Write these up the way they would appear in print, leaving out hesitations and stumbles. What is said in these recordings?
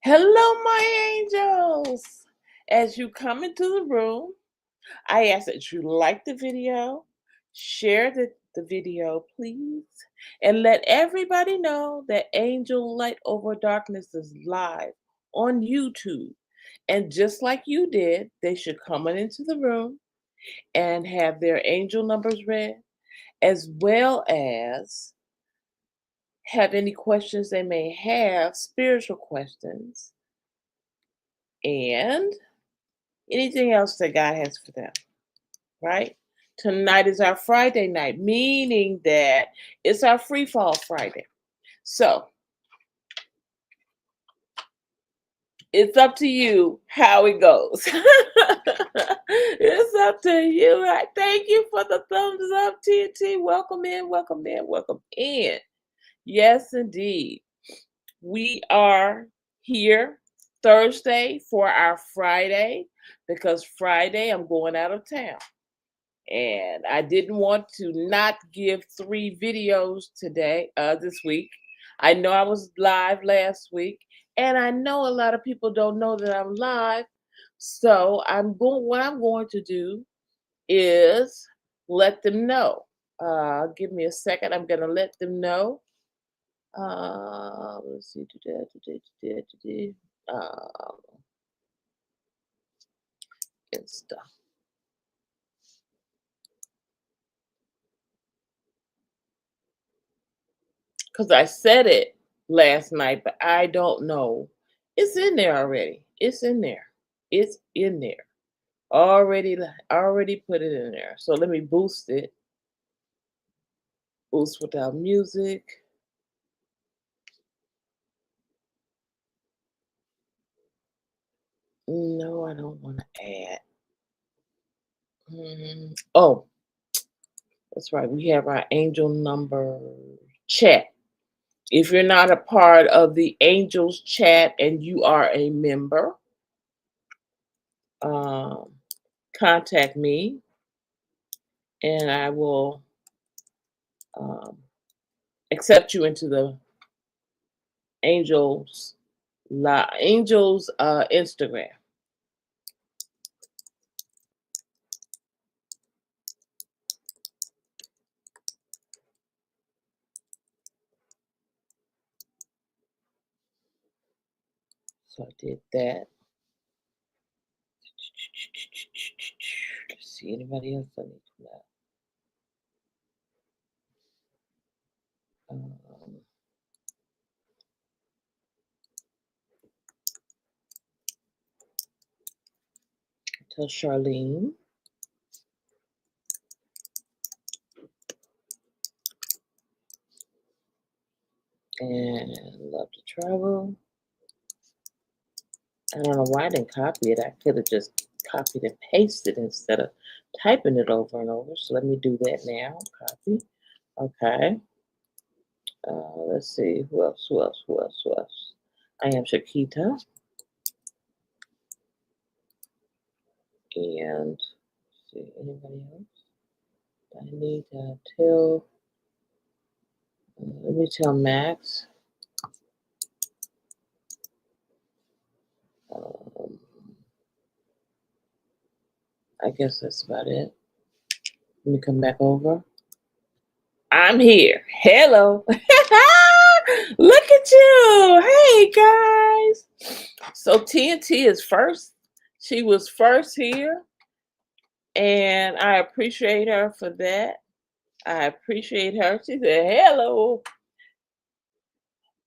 Hello, my angels. As you come into the room, I ask that you like the video, share the video, please, and let everybody know that Angel Light Over Darkness is live on YouTube. And just like you did, they should come on into the room and have their angel numbers read, as well as have any questions they may have, spiritual questions, and anything else that God has for them, right? Tonight is our Friday night, meaning that it's our free fall Friday. So it's up to you how it goes. It's up to you. I thank you for the thumbs up, TNT. Welcome in, welcome in, welcome in. Yes, indeed. We are here Thursday for our Friday because Friday I'm going out of town. And I didn't want to not give 3 videos today, this week. I know I was live last week, and I know a lot of people don't know that I'm live. So what I'm going to do is let them know. Give me a second. I'm gonna let them know. Let's see, today. Um, and stuff. Because I said it last night, but I don't know. It's in there already. It's in there. It's in there. Already put it in there. So let me boost it. Boost without music. No, I don't want to add. Oh, that's right. We have our angel number chat. If you're not a part of the angels chat and you are a member, um, contact me and I will um, accept you into the angels angels Instagram. So I did that. Let's see anybody else I need to know. Um, tell Charlene. And love to travel. I don't know why I didn't copy it. I could have just copied and pasted instead of typing it over and over. So let me do that now. Copy. Okay. Let's see. Who else? Who else? Who else? Who else? I am Shakita. And let's see, anybody else? I need to tell. Let me tell Max. Um, I guess that's about it. Let me come back over. I'm here. Hello. Look at you. Hey, guys. So TNT is first. She was first here. And I appreciate her for that. I appreciate her. She said, hello,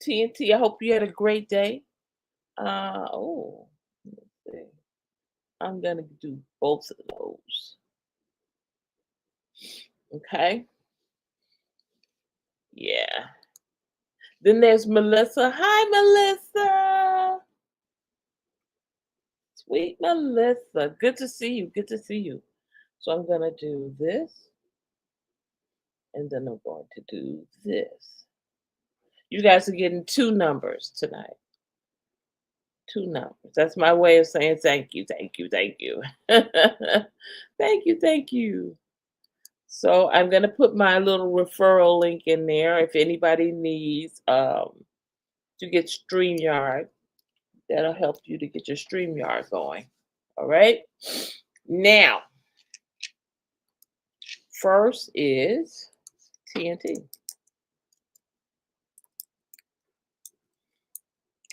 TNT. I hope you had a great day. Let's see. I'm going to do both of those. Okay. Yeah. Then there's Melissa. Hi, Melissa. Sweet Melissa. Good to see you. Good to see you. So I'm going to do this. And then I'm going to do this. You guys are getting 2 numbers tonight. 2 numbers. That's my way of saying thank you, thank you, thank you. Thank you, thank you. So I'm going to put my little referral link in there if anybody needs to get StreamYard. That'll help you to get your StreamYard going. All right. Now, first is TNT.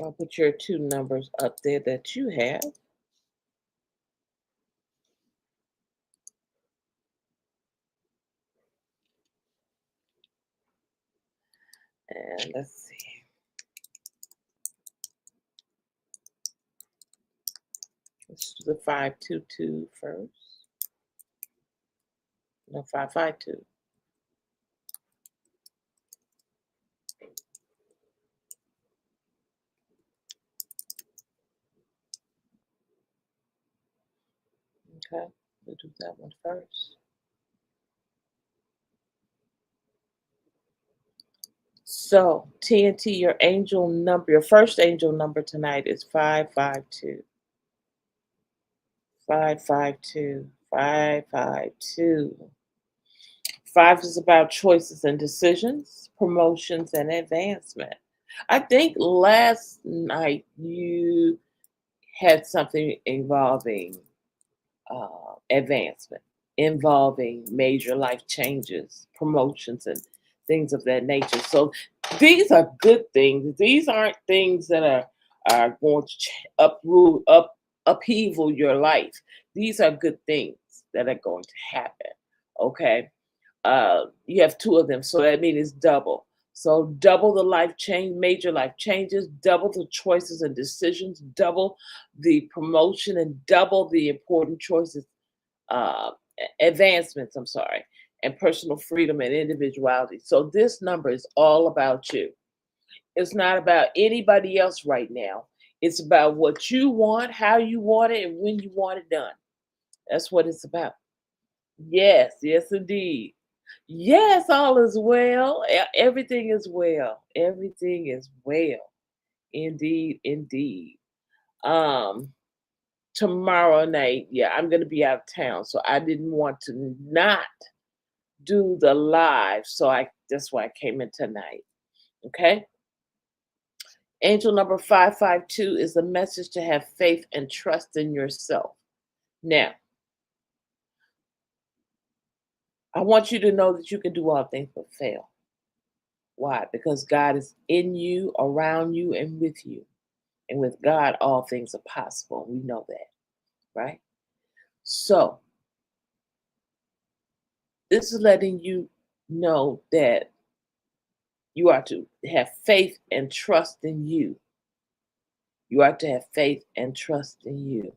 I'll put your two numbers up there that you have. And let's see. Let's do the 522 first. No, 552. Okay, we'll do that one first. So, TNT, your angel number, your first angel number tonight is 552. 552. 552. Five is about choices and decisions, promotions and advancement. I think last night you had something involving advancement, involving major life changes, promotions, and things of that nature. So these are good things. These aren't things that are going to upheaval your life. These are good things that are going to happen. Okay, you have two of them, so that means it's double. So double the life change, major life changes, double the choices and decisions, double the promotion, and double the important choices, uh, advancements, I'm sorry, and personal freedom and individuality. So this number is all about you. It's not about anybody else right now. It's about what you want, how you want it, and when you want it done. That's what it's about. Yes, yes, indeed. Yes, all is well. Everything is well. Everything is well. Indeed, indeed. Um, Tomorrow night, yeah, I'm gonna be out of town, so I didn't want to not do the live. So I that's why I came in tonight. Okay. Angel number 552 is a message to have faith and trust in yourself. Now, I want you to know that you can do all things but fail. Why? Because God is in you, around you, and with you. And with God, all things are possible. We know that, right? So, this is letting you know that you are to have faith and trust in you. You are to have faith and trust in you.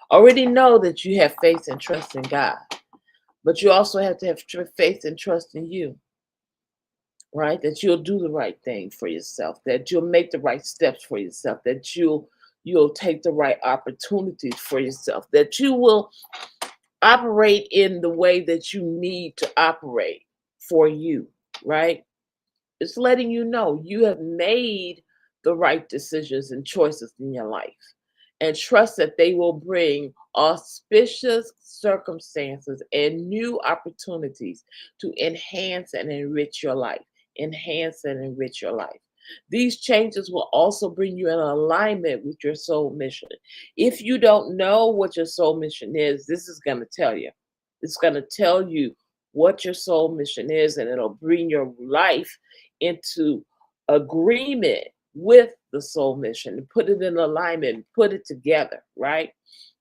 Already know that you have faith and trust in God, but you also have to have faith and trust in you, right? That you'll do the right thing for yourself, that you'll make the right steps for yourself, that you'll take the right opportunities for yourself, that you will operate in the way that you need to operate for you, right? It's letting you know you have made the right decisions and choices in your life, and trust that they will bring auspicious circumstances and new opportunities to enhance and enrich your life. Enhance and enrich your life. These changes will also bring you in alignment with your soul mission. If you don't know what your soul mission is, this is going to tell you. It's going to tell you what your soul mission is, and it'll bring your life into agreement with the soul mission and put it in alignment, put it together, right?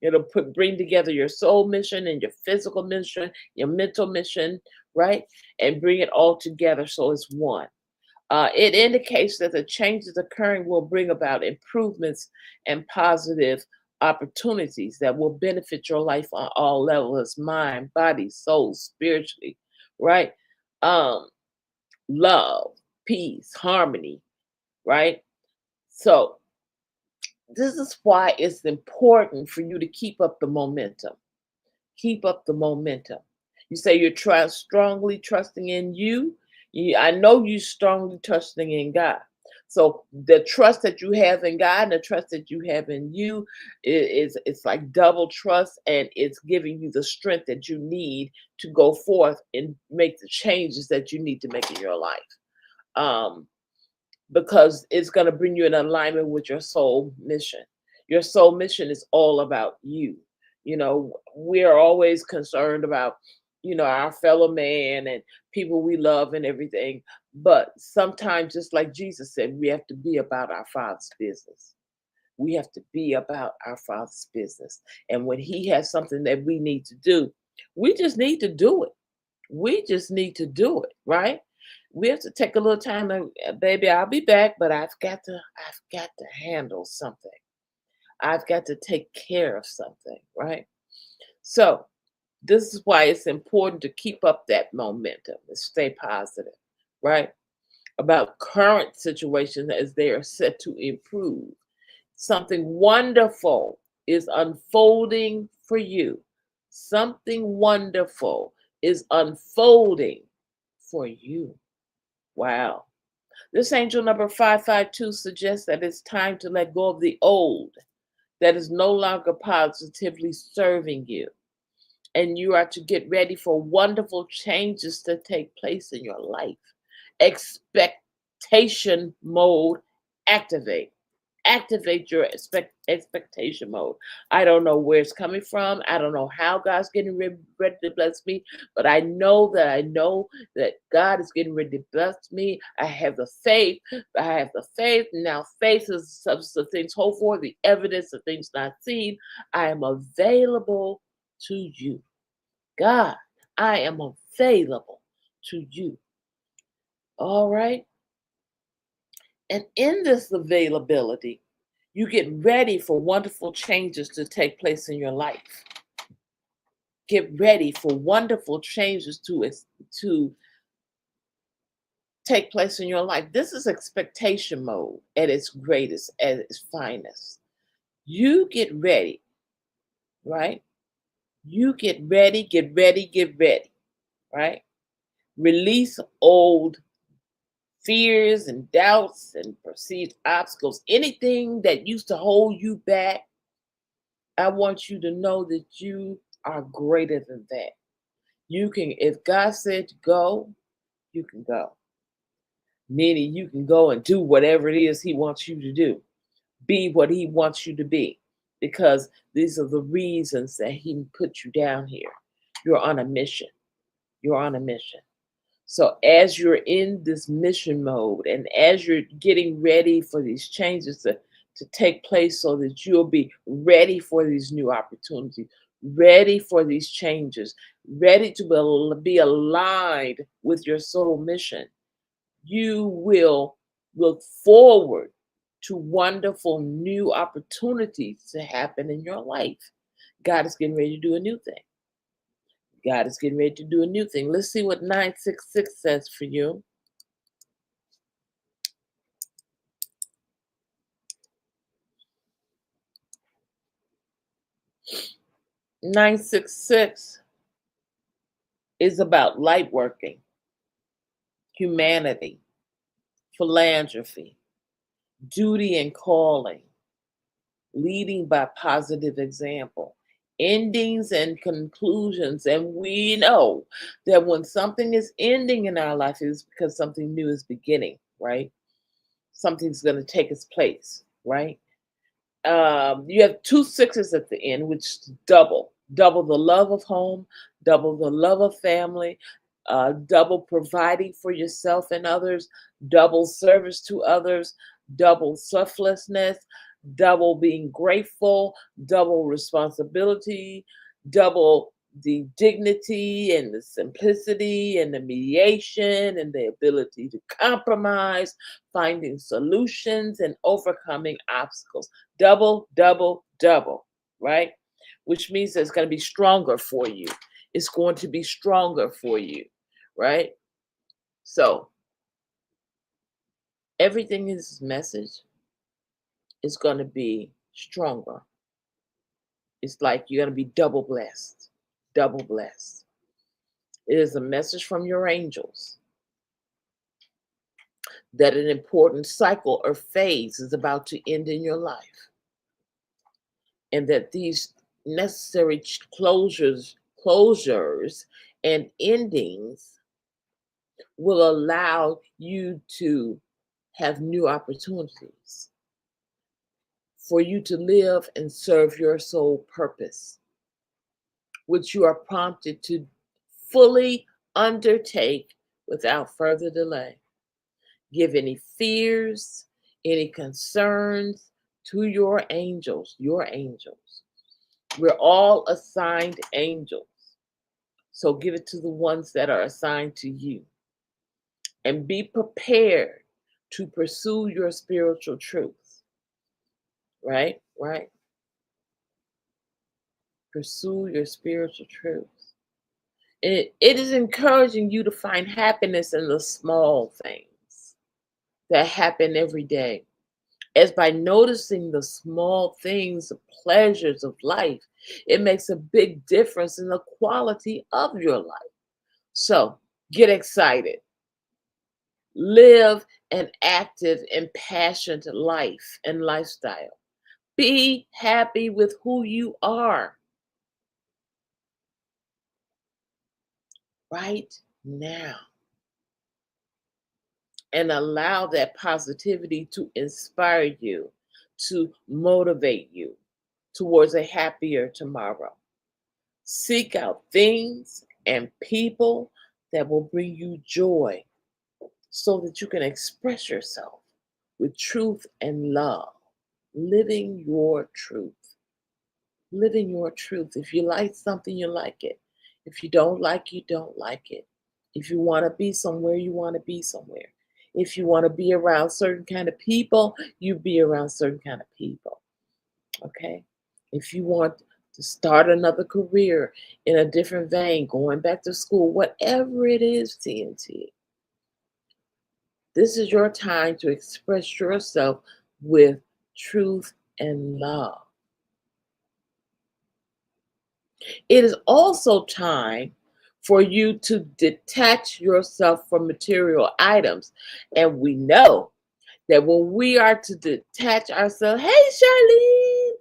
It'll bring together your soul mission and your physical mission, your mental mission, right? And bring it all together so it's one. It indicates that the changes occurring will bring about improvements and positive opportunities that will benefit your life on all levels: mind, body, soul, spiritually, right? Um, Love, peace, harmony, right? So, this is why it's important for you to keep up the momentum. Keep up the momentum. You say you're strongly trusting in you. I know you strongly trusting in God. So the trust that you have in God and the trust that you have in you is it's like double trust, and it's giving you the strength that you need to go forth and make the changes that you need to make in your life. Um, because it's going to bring you in alignment with your soul mission. Your soul mission is all about you. We're always concerned about, our fellow man and people we love and everything. But sometimes, just like Jesus said, we have to be about our Father's business. We have to be about our Father's business. And when He has something that we need to do, we just need to do it. We just need to do it, right? We have to take a little time and baby, I'll be back, but I've got to handle something. I've got to take care of something, right? So this is why it's important to keep up that momentum and stay positive, right? About current situations as they are set to improve. Something wonderful is unfolding for you. Something wonderful is unfolding for you. Wow. This angel number 552 suggests that it's time to let go of the old that is no longer positively serving you. And you are to get ready for wonderful changes to take place in your life. Expectation mode activate. Activate your expectation mode. I don't know where it's coming from. I don't know how God's getting ready to bless me, but I know that God is getting ready to bless me. I have the faith. I have the faith. Now, faith is the substance of things hoped for, the evidence of things not seen. I am available to you. God, I am available to you. All right. And in this availability, you get ready for wonderful changes to take place in your life. Get ready for wonderful changes to take place in your life. This is expectation mode at its greatest, at its finest. You get ready, right? You get ready, get ready, get ready, right? Release old fears and doubts and perceived obstacles, anything that used to hold you back. I want you to know that you are greater than that. You can, if God said to go, you can go. Meaning you can go and do whatever it is He wants you to do. Be what He wants you to be. Because these are the reasons that He put you down here. You're on a mission. You're on a mission. So as you're in this mission mode and as you're getting ready for these changes to take place so that you'll be ready for these new opportunities, ready for these changes, ready to be aligned with your soul mission, you will look forward to wonderful new opportunities to happen in your life. God is getting ready to do a new thing. God is getting ready to do a new thing. Let's see what 966 says for you. 966 is about light working, humanity, philanthropy, duty and calling, leading by positive example, endings and conclusions. And we know that when something is ending in our life, it's because something new is beginning, right? Something's going to take its place, right? You have two sixes at the end, which is double the love of home, double the love of family, double providing for yourself and others, double service to others, double selflessness, double being grateful, double responsibility, double the dignity and the simplicity and the mediation and the ability to compromise, finding solutions and overcoming obstacles. Double, double, double, right? Which means that it's going to be stronger for you. It's going to be stronger for you, right? So everything in this message is going to be stronger. It's like you're going to be double blessed, double blessed. It is a message from your angels that an important cycle or phase is about to end in your life, and that these necessary closures and endings will allow you to have new opportunities for you to live and serve your soul purpose, which you are prompted to fully undertake without further delay. Give any fears, any concerns to your angels, your angels. We're all assigned angels. So give it to the ones that are assigned to you. And be prepared to pursue your spiritual truth. Right? Right? Pursue your spiritual truth. It is encouraging you to find happiness in the small things that happen every day. As by noticing the small things, the pleasures of life, it makes a big difference in the quality of your life. So get excited. Live an active and passionate life and lifestyle. Be happy with who you are right now. And allow that positivity to inspire you, to motivate you towards a happier tomorrow. Seek out things and people that will bring you joy so that you can express yourself with truth and love. Living your truth. Living your truth. If you like something, you like it. If you don't like, you don't like it. If you want to be somewhere, you want to be somewhere. If you want to be around certain kind of people, you be around certain kind of people. Okay? If you want to start another career in a different vein, going back to school, whatever it is, TNT, this is your time to express yourself with truth and love. It is also time for you to detach yourself from material items. And we know that when we are to detach ourselves, hey, Charlene,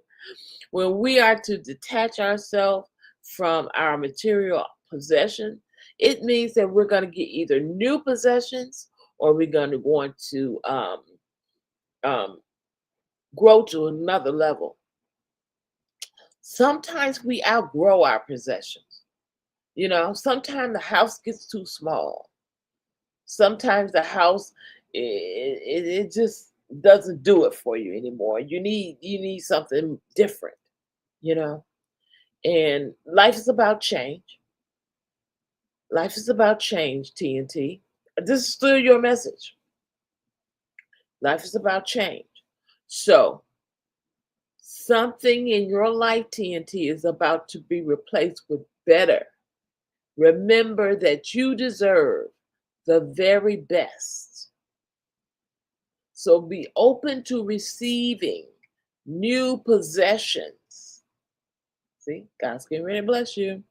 when we are to detach ourselves from our material possession, it means that we're going to get either new possessions or we're going to want to grow to another level. Sometimes we outgrow our possessions. You know, sometimes the house gets too small. Sometimes the house it just doesn't do it for you anymore. You need something different, you know. And life is about change. Life is about change, TNT. This is still your message. Life is about change. So something in your life, TNT, is about to be replaced with better. Remember that you deserve the very best. So be open to receiving new possessions. See, God's getting ready to bless you.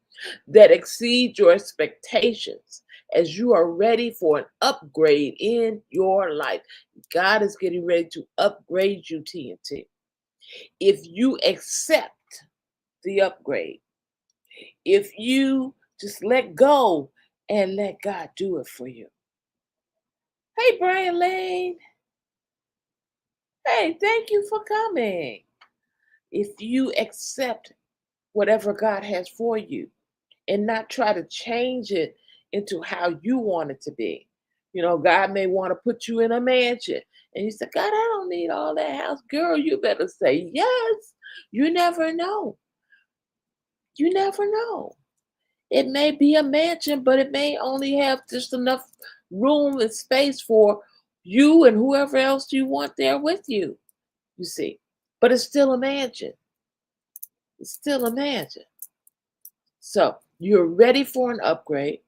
That exceed your expectations as you are ready for an upgrade in your life. God is getting ready to upgrade you, TNT. If you accept the upgrade, if you just let go and let God do it for you. Hey, Brian Lane. Hey, thank you for coming. If you accept whatever God has for you and not try to change it into how you want it to be. You know, God may want to put you in a mansion. And you say, God, I don't need all that house. Girl, you better say yes. You never know. You never know. It may be a mansion, but it may only have just enough room and space for you and whoever else you want there with you, you see. But it's still a mansion. It's still a mansion. So you're ready for an upgrade.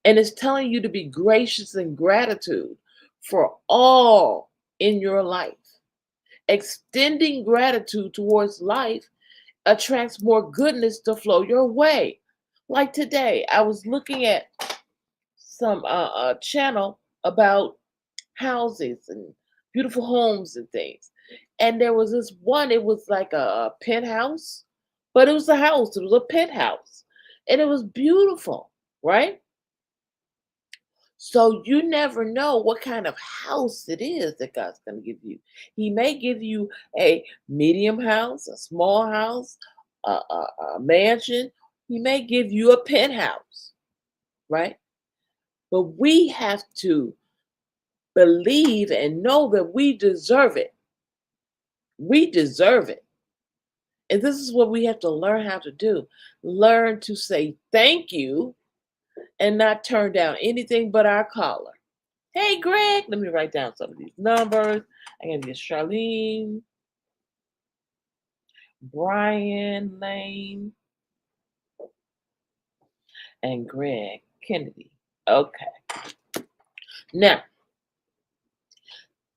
And it's telling you to be gracious and gratitude for all in your life. Extending gratitude towards life attracts more goodness to flow your way. Like today, I was looking at some channel about houses and beautiful homes and things. And there was this one, it was like a penthouse, but it was a house, it was a penthouse. And it was beautiful, right? So you never know what kind of house it is that God's going to give you. He may give you a medium house, a small house, a mansion. He may give you a penthouse, right? But we have to believe and know that we deserve it. We deserve it. And this is what we have to learn how to do. Learn to say thank you and not turn down anything but our caller. Hey, Greg, let me write down some of these numbers. I'm going to get Charlene, Brian Lane, and Greg Kennedy. Okay. Now,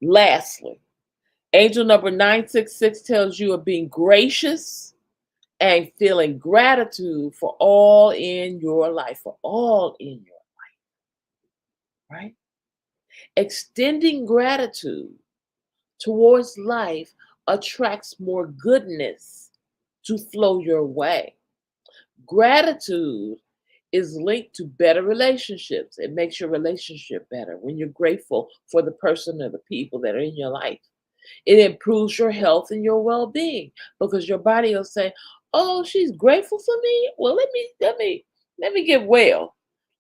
lastly, angel number 966 tells you of being gracious and feeling gratitude for all in your life, for all in your life, right? Extending gratitude towards life attracts more goodness to flow your way. Gratitude is linked to better relationships. It makes your relationship better when you're grateful for the person or the people that are in your life. It improves your health and your well-being because your body will say, "Oh, she's grateful for me. Well, let me get well.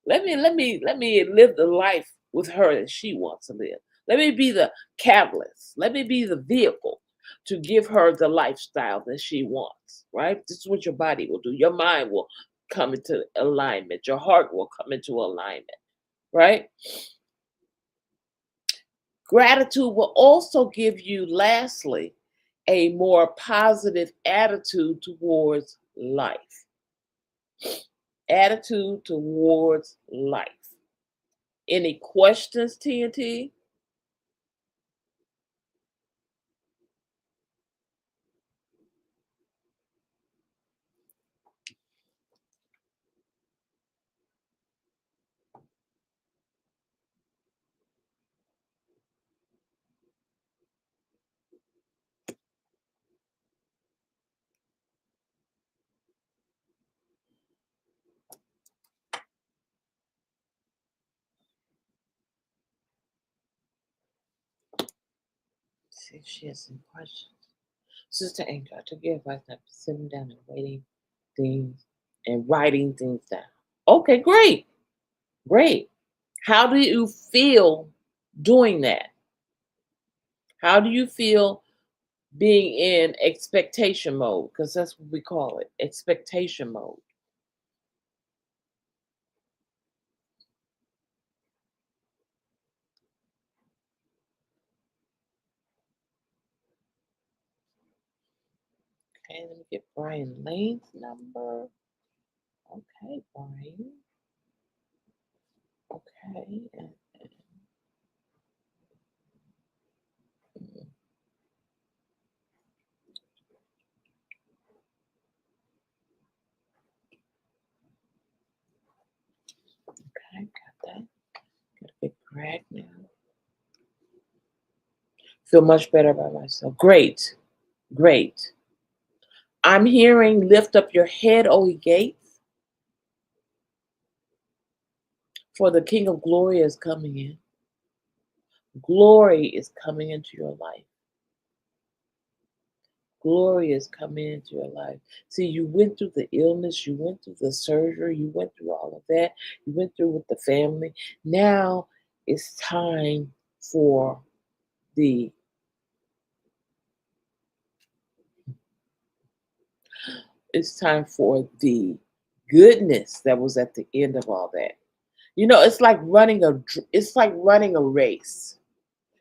Let me live the life with her that she wants to live. Let me be the catalyst. Let me be the vehicle to give her the lifestyle that she wants." Right? This is what your body will do. Your mind will come into alignment. Your heart will come into alignment. Right? Gratitude will also give you, lastly, a more positive attitude towards life. Attitude towards life. Any questions, TNT? See if she has some questions. Sister Angel, I took your advice not sitting down and waiting things and writing things down. Okay, great. Great. How do you feel doing that? How do you feel being in expectation mode? Because that's what we call it, expectation mode. Okay, let me get Brian Lane's number. Okay, Brian. Okay. Okay, got that. Gotta get Greg now. Feel much better about myself. Great. Great. I'm hearing lift up your head, O ye gates, for the King of Glory is coming in. Glory is coming into your life. Glory is coming into your life. See, you went through the illness, you went through the surgery, you went through all of that, you went through with the family. Now it's time for the goodness that was at the end of all that. You know, it's like running a race.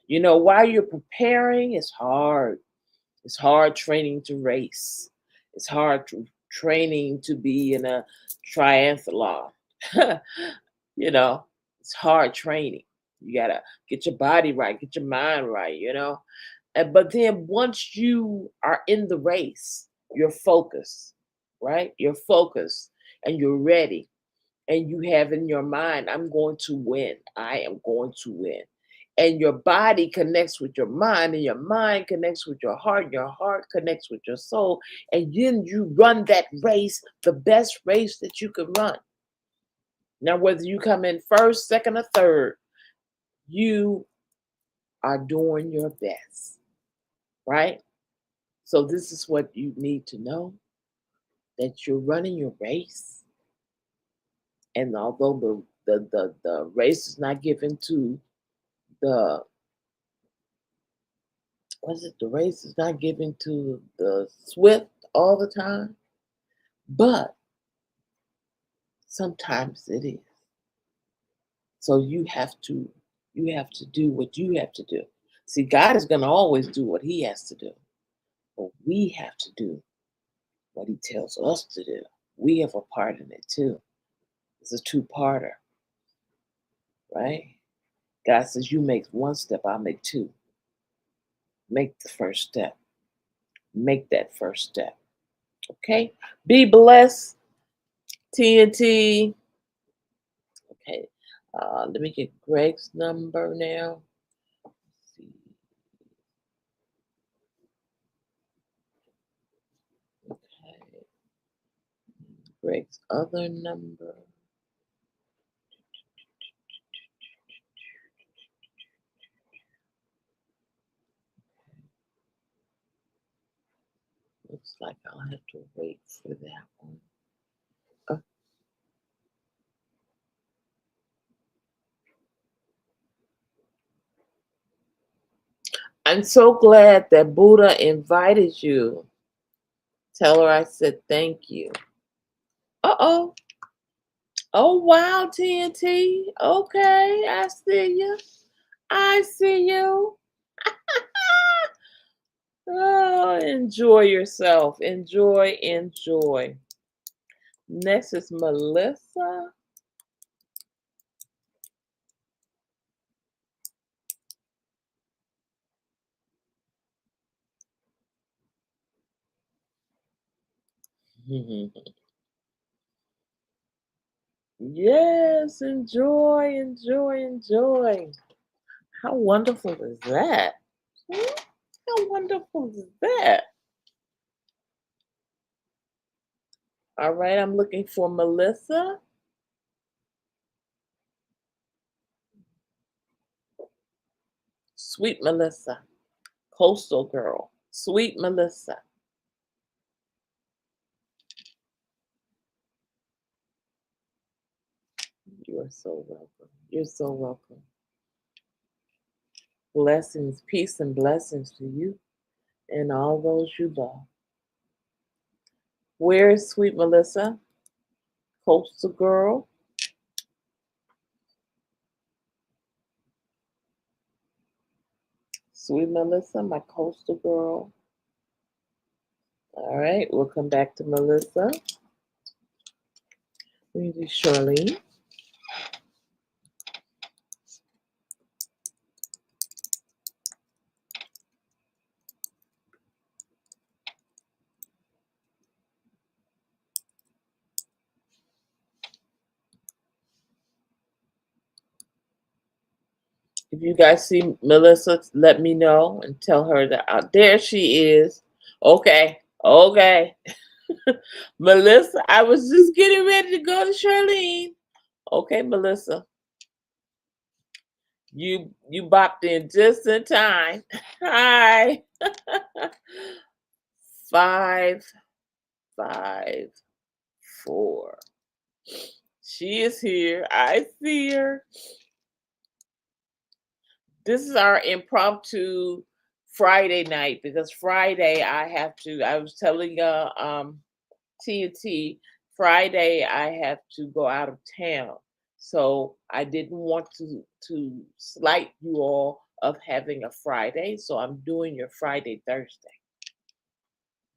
You know, while you're preparing, it's hard. It's hard training to race. It's hard training to be in a triathlon. You know, it's hard training. You gotta get your body right, get your mind right, you know. But then once you are in the race, you're focused, right? You're focused and you're ready. And you have in your mind, I'm going to win. I am going to win. And your body connects with your mind, and your mind connects with your heart connects with your soul. And then you run that race, the best race that you can run. Now, whether you come in first, second, or third, you are doing your best, right? So this is what you need to know, that you're running your race. And although the race is not given to the what is it? The race is not given to the swift all the time, but sometimes it is. So you have to do what you have to do. See, God is going to always do what He has to do, but we have to do what He tells us to do. We have a part in it too. It's a two-parter, right? God says, "You make one step, I'll make two." Make the first step. Make that first step. Okay? Be blessed, TNT. Okay. Let me get Greg's number now. Let's see. Okay. Greg's other number. Looks like I'll have to wait for that one. Uh, I'm so glad that Buddha invited you. Tell her I said thank you. Uh-oh. Oh, wow, TNT. Okay, I see you. I see you. Oh, enjoy yourself. Enjoy, enjoy. Next is Melissa. Yes, enjoy, enjoy, enjoy. How wonderful is that? Hmm? How wonderful is that? All right, I'm looking for Melissa. Sweet Melissa. Coastal girl. Sweet Melissa. You are so welcome. You're so welcome. Blessings, peace, and blessings to you and all those you love. Where is Sweet Melissa? Coastal girl. Sweet Melissa, my coastal girl. All right, we'll come back to Melissa. Let me do Charlene. If you guys see Melissa, let me know and tell her that there she is. Okay, okay. Melissa, I was just getting ready to go to Charlene. Okay, Melissa. You bopped in just in time. Hi. 554. She is here. I see her. This is our impromptu Friday night because Friday I was telling TNT Friday I have to go out of town. So I didn't want to slight you all of having a Friday. So I'm doing your Friday Thursday.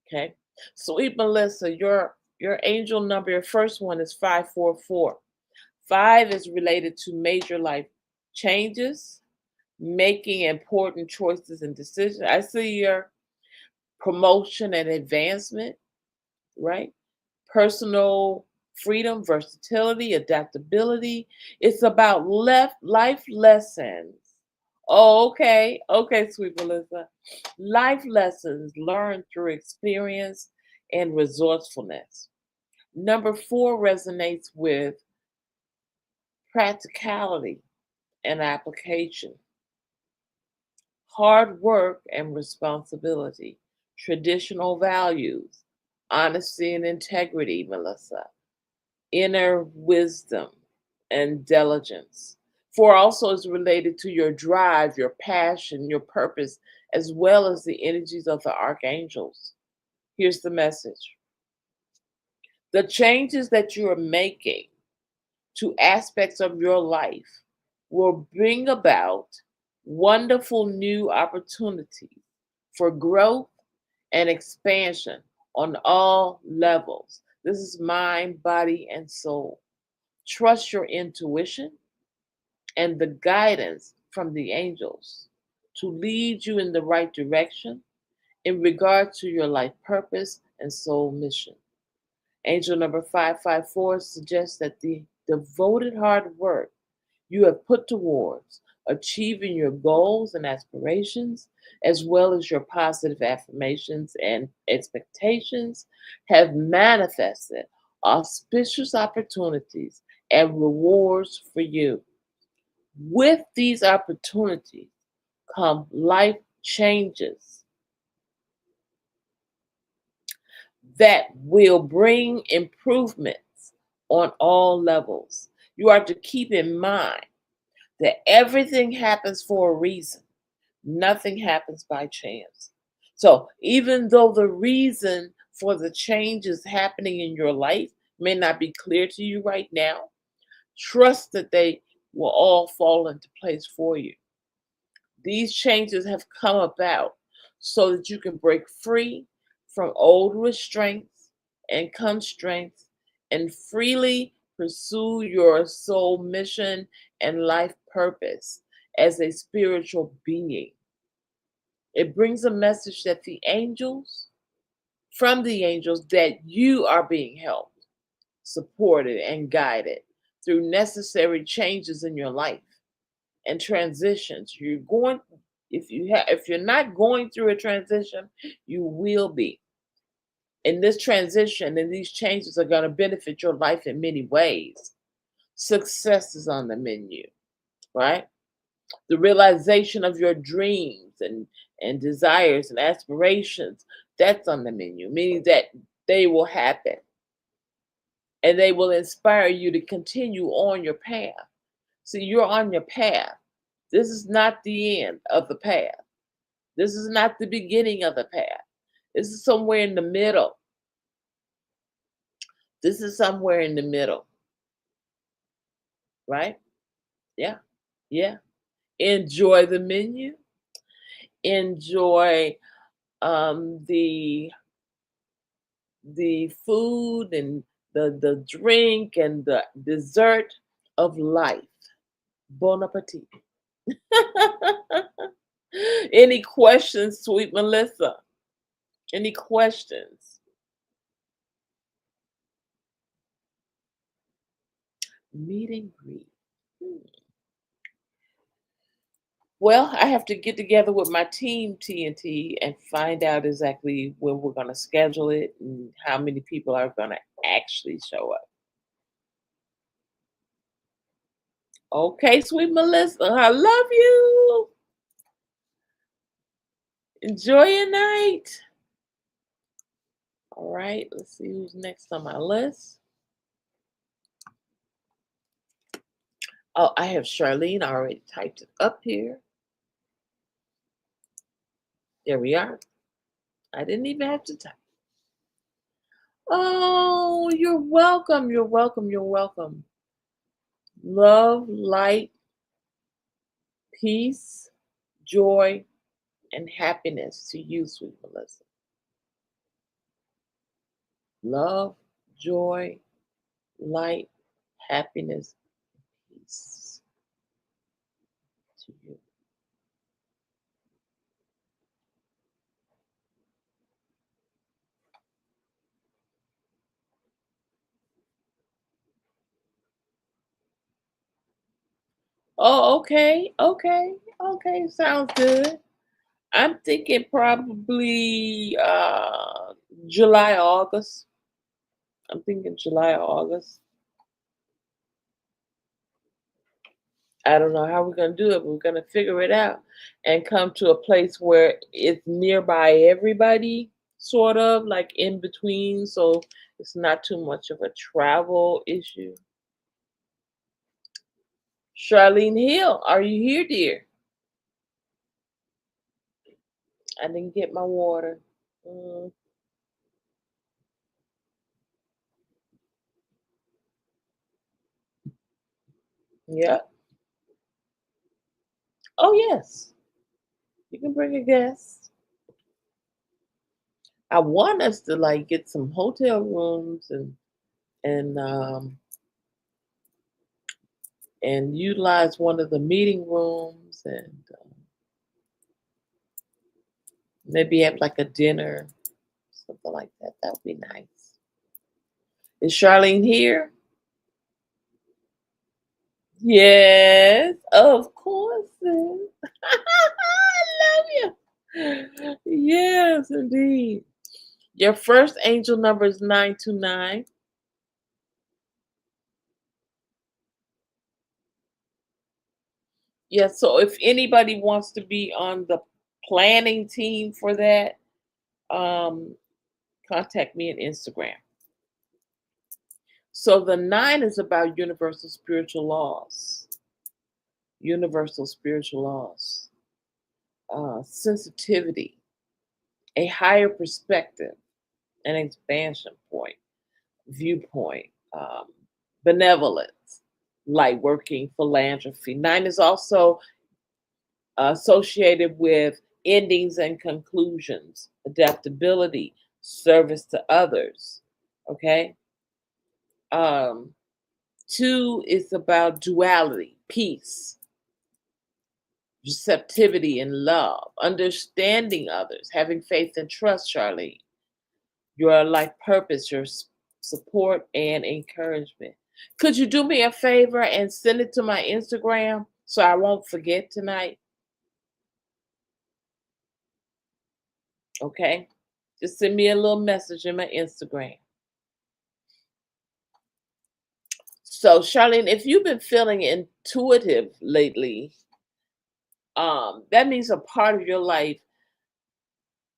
Okay. Sweet Melissa, your angel number, your first one is 544. 5 is related to major life changes, making important choices and decisions. I see your promotion and advancement, right? Personal freedom, versatility, adaptability. It's about life lessons. Oh, okay. Okay, sweet Melissa. Life lessons learned through experience and resourcefulness. Number 4 resonates with practicality and application, hard work and responsibility, traditional values, honesty and integrity, Melissa, inner wisdom and diligence. For also is related to your drive, your passion, your purpose, as well as the energies of the archangels. Here's the message: the changes that you are making to aspects of your life will bring about wonderful new opportunities for growth and expansion on all levels. This is mind, body, and soul. Trust your intuition and the guidance from the angels to lead you in the right direction in regard to your life purpose and soul mission. Angel number 554 suggests that the devoted hard work you have put towards achieving your goals and aspirations, as well as your positive affirmations and expectations, have manifested auspicious opportunities and rewards for you. With these opportunities come life changes that will bring improvements on all levels. You are to keep in mind that everything happens for a reason. Nothing happens by chance. So even though the reason for the changes happening in your life may not be clear to you right now, trust that they will all fall into place for you. These changes have come about so that you can break free from old restraints and constraints and freely pursue your soul mission and life purpose as a spiritual being. It brings a message that from the angels, that you are being helped, supported, and guided through necessary changes in your life and transitions. If you're not going through a transition, you will be. And this transition and these changes are going to benefit your life in many ways. Success is on the menu, right? The realization of your dreams and desires and aspirations, that's on the menu, meaning that they will happen and they will inspire you to continue on your path. See, you're on your path. This is not the end of the path. This is not the beginning of the path. This is somewhere in the middle. This is somewhere in the middle, right? Yeah, yeah. Enjoy the menu. Enjoy the food and the drink and the dessert of life. Bon appetit. Any questions, sweet Melissa? Any questions? Meet and greet. Hmm. Well, I have to get together with my team, TNT, and find out exactly when we're going to schedule it and how many people are going to actually show up. Okay, sweet Melissa, I love you. Enjoy your night. All right, let's see who's next on my list. Oh, I have Charlene. I already typed it up here. There we are. I didn't even have to type. Oh, you're welcome. You're welcome. You're welcome. Love, light, peace, joy, and happiness to you, sweet Melissa. Love, joy, light, happiness, peace to you. Oh, okay, okay, okay. Sounds good. I'm thinking probably July, August. I'm thinking July or August. I don't know how we're going to do it, but we're going to figure it out and come to a place where it's nearby everybody, sort of like in between. So it's not too much of a travel issue. Charlene Hill, are you here, dear? I didn't get my water. Mm, yeah. Oh, yes. You can bring a guest. I want us to like get some hotel rooms and and utilize one of the meeting rooms and maybe have like a dinner, something like that. That would be nice. Is Charlene here? Yes, of course. Sis. I love you. Yes, indeed. Your first angel number is 929. Yes, so if anybody wants to be on the planning team for that, um, contact me on Instagram. So the nine is about universal spiritual laws, universal spiritual laws, sensitivity, a higher perspective, an expansion point, viewpoint, benevolence, light working, philanthropy. Nine is also associated with endings and conclusions, adaptability, service to others. Okay. Um, Two is about duality, peace, receptivity, and love, understanding others, having faith and trust, Charlene, your life purpose, your support, and encouragement. Could you do me a favor and send it to my Instagram so I won't forget tonight? Okay. Just send me a little message in my Instagram. So, Charlene, if you've been feeling intuitive lately, that means a part of your life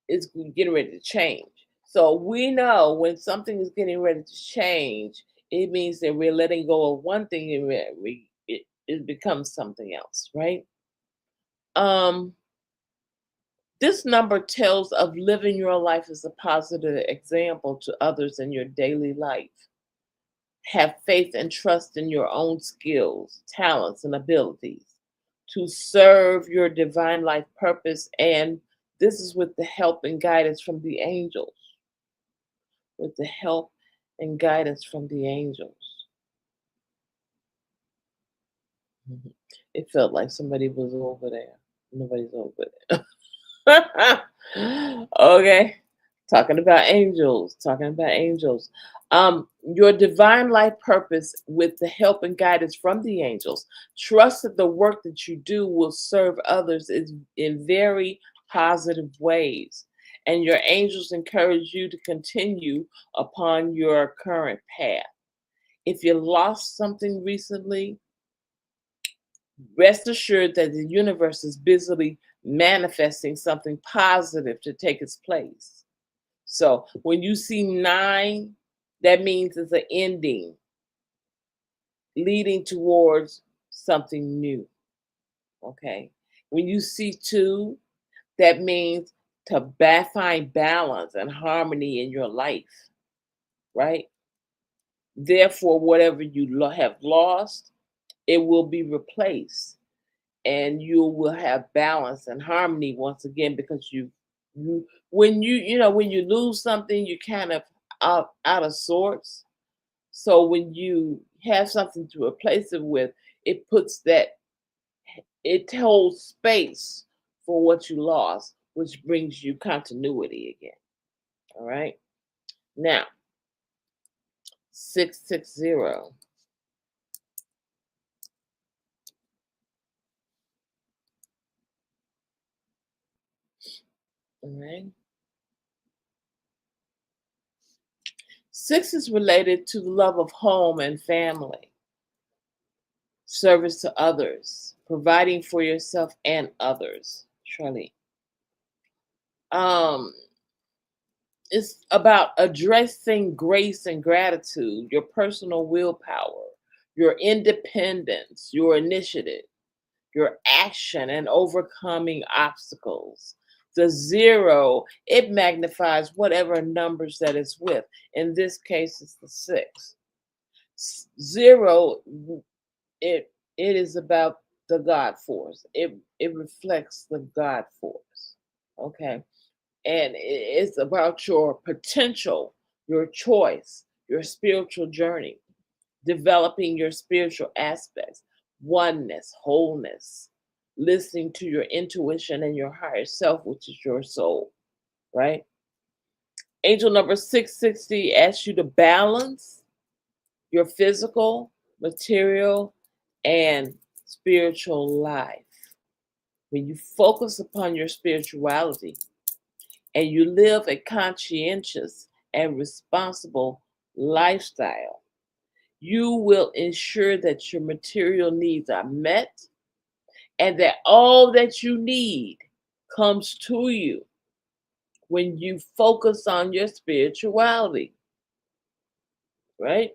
is getting ready to change. So we know when something is getting ready to change, it means that we're letting go of one thing and it becomes something else, right? Um, this number tells of living your life as a positive example to others in your daily life. Have faith and trust in your own skills, talents, and abilities to serve your divine life purpose. And this is with the help and guidance from the angels. With the help and guidance from the angels. Mhm. It felt like somebody was over there. Nobody's over there. Okay. Talking about angels. Your divine life purpose with the help and guidance from the angels. Trust that the work that you do will serve others in very positive ways. And your angels encourage you to continue upon your current path. If you lost something recently, rest assured that the universe is busily manifesting something positive to take its place. So when you see nine, that means it's an ending leading towards something new. Okay. When you see two, that means to find balance and harmony in your life, right? Therefore, whatever you have lost, it will be replaced and you will have balance and harmony once again because you when when you lose something you kind of out of sorts. So when you have something to replace it with, it puts that it holds space for what you lost, which brings you continuity again. All right. Now 660. All right. Six is related to the love of home and family. service to others, providing for yourself and others. Shirley. Um, it's about addressing grace and gratitude, your personal willpower, your independence, your initiative, your action, and overcoming obstacles. The zero, it magnifies whatever numbers that it's with. In this case, it's the six. Zero, it is about the God force. It reflects the God force. Okay. And it's about your potential, your choice, your spiritual journey, developing your spiritual aspects, oneness, wholeness, listening to your intuition and your higher self, which is your soul, right? Angel number 660 asks you to balance your physical, material, and spiritual life. When you focus upon your spirituality and you live a conscientious and responsible lifestyle, you will ensure that your material needs are met and that all that you need comes to you when you focus on your spirituality, right?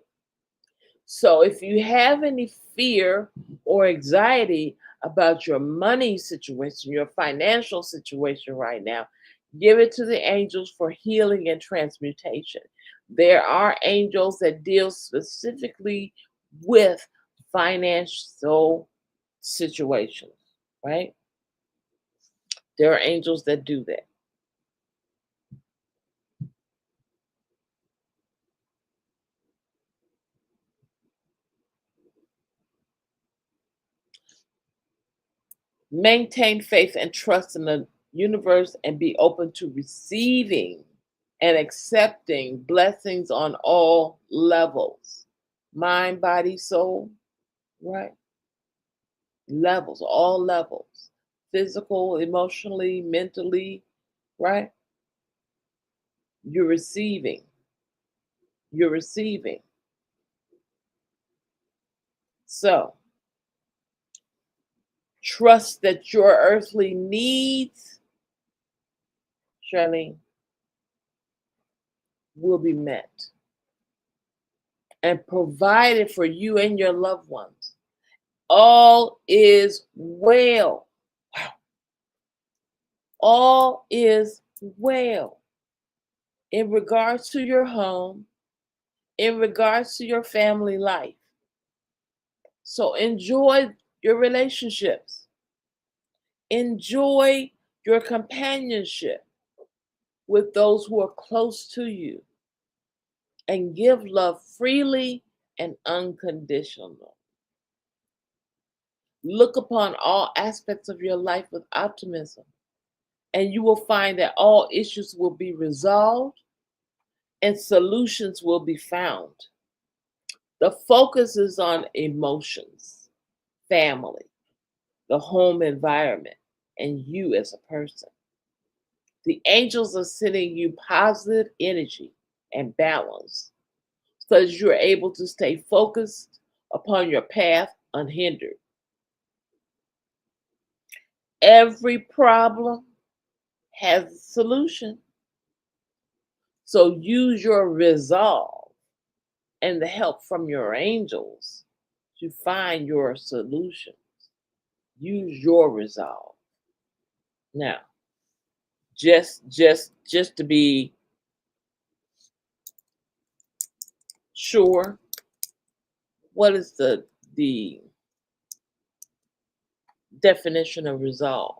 So if you have any fear or anxiety about your money situation, your financial situation right now, give it to the angels for healing and transmutation. There are angels that deal specifically with financial situations, right? There are angels that do that. Maintain faith and trust in the universe and be open to receiving and accepting blessings on all levels, mind, body, soul, right? Levels, all levels, physical, emotionally, mentally, right? You're receiving. You're receiving. So trust that your earthly needs, Charlene, will be met and provided for you and your loved ones. All is well. Wow. All is well in regards to your home, in regards to your family life. So enjoy your relationships, enjoy your companionship with those who are close to you, and give love freely and unconditionally. Look upon all aspects of your life with optimism, and you will find that all issues will be resolved and solutions will be found. The focus is on emotions, family, the home environment, and you as a person. The angels are sending you positive energy and balance so that you're able to stay focused upon your path unhindered. Every problem has a solution. So use your resolve and the help from your angels to find your solutions. Use your resolve. Now, just to be sure, what is the definition of resolve?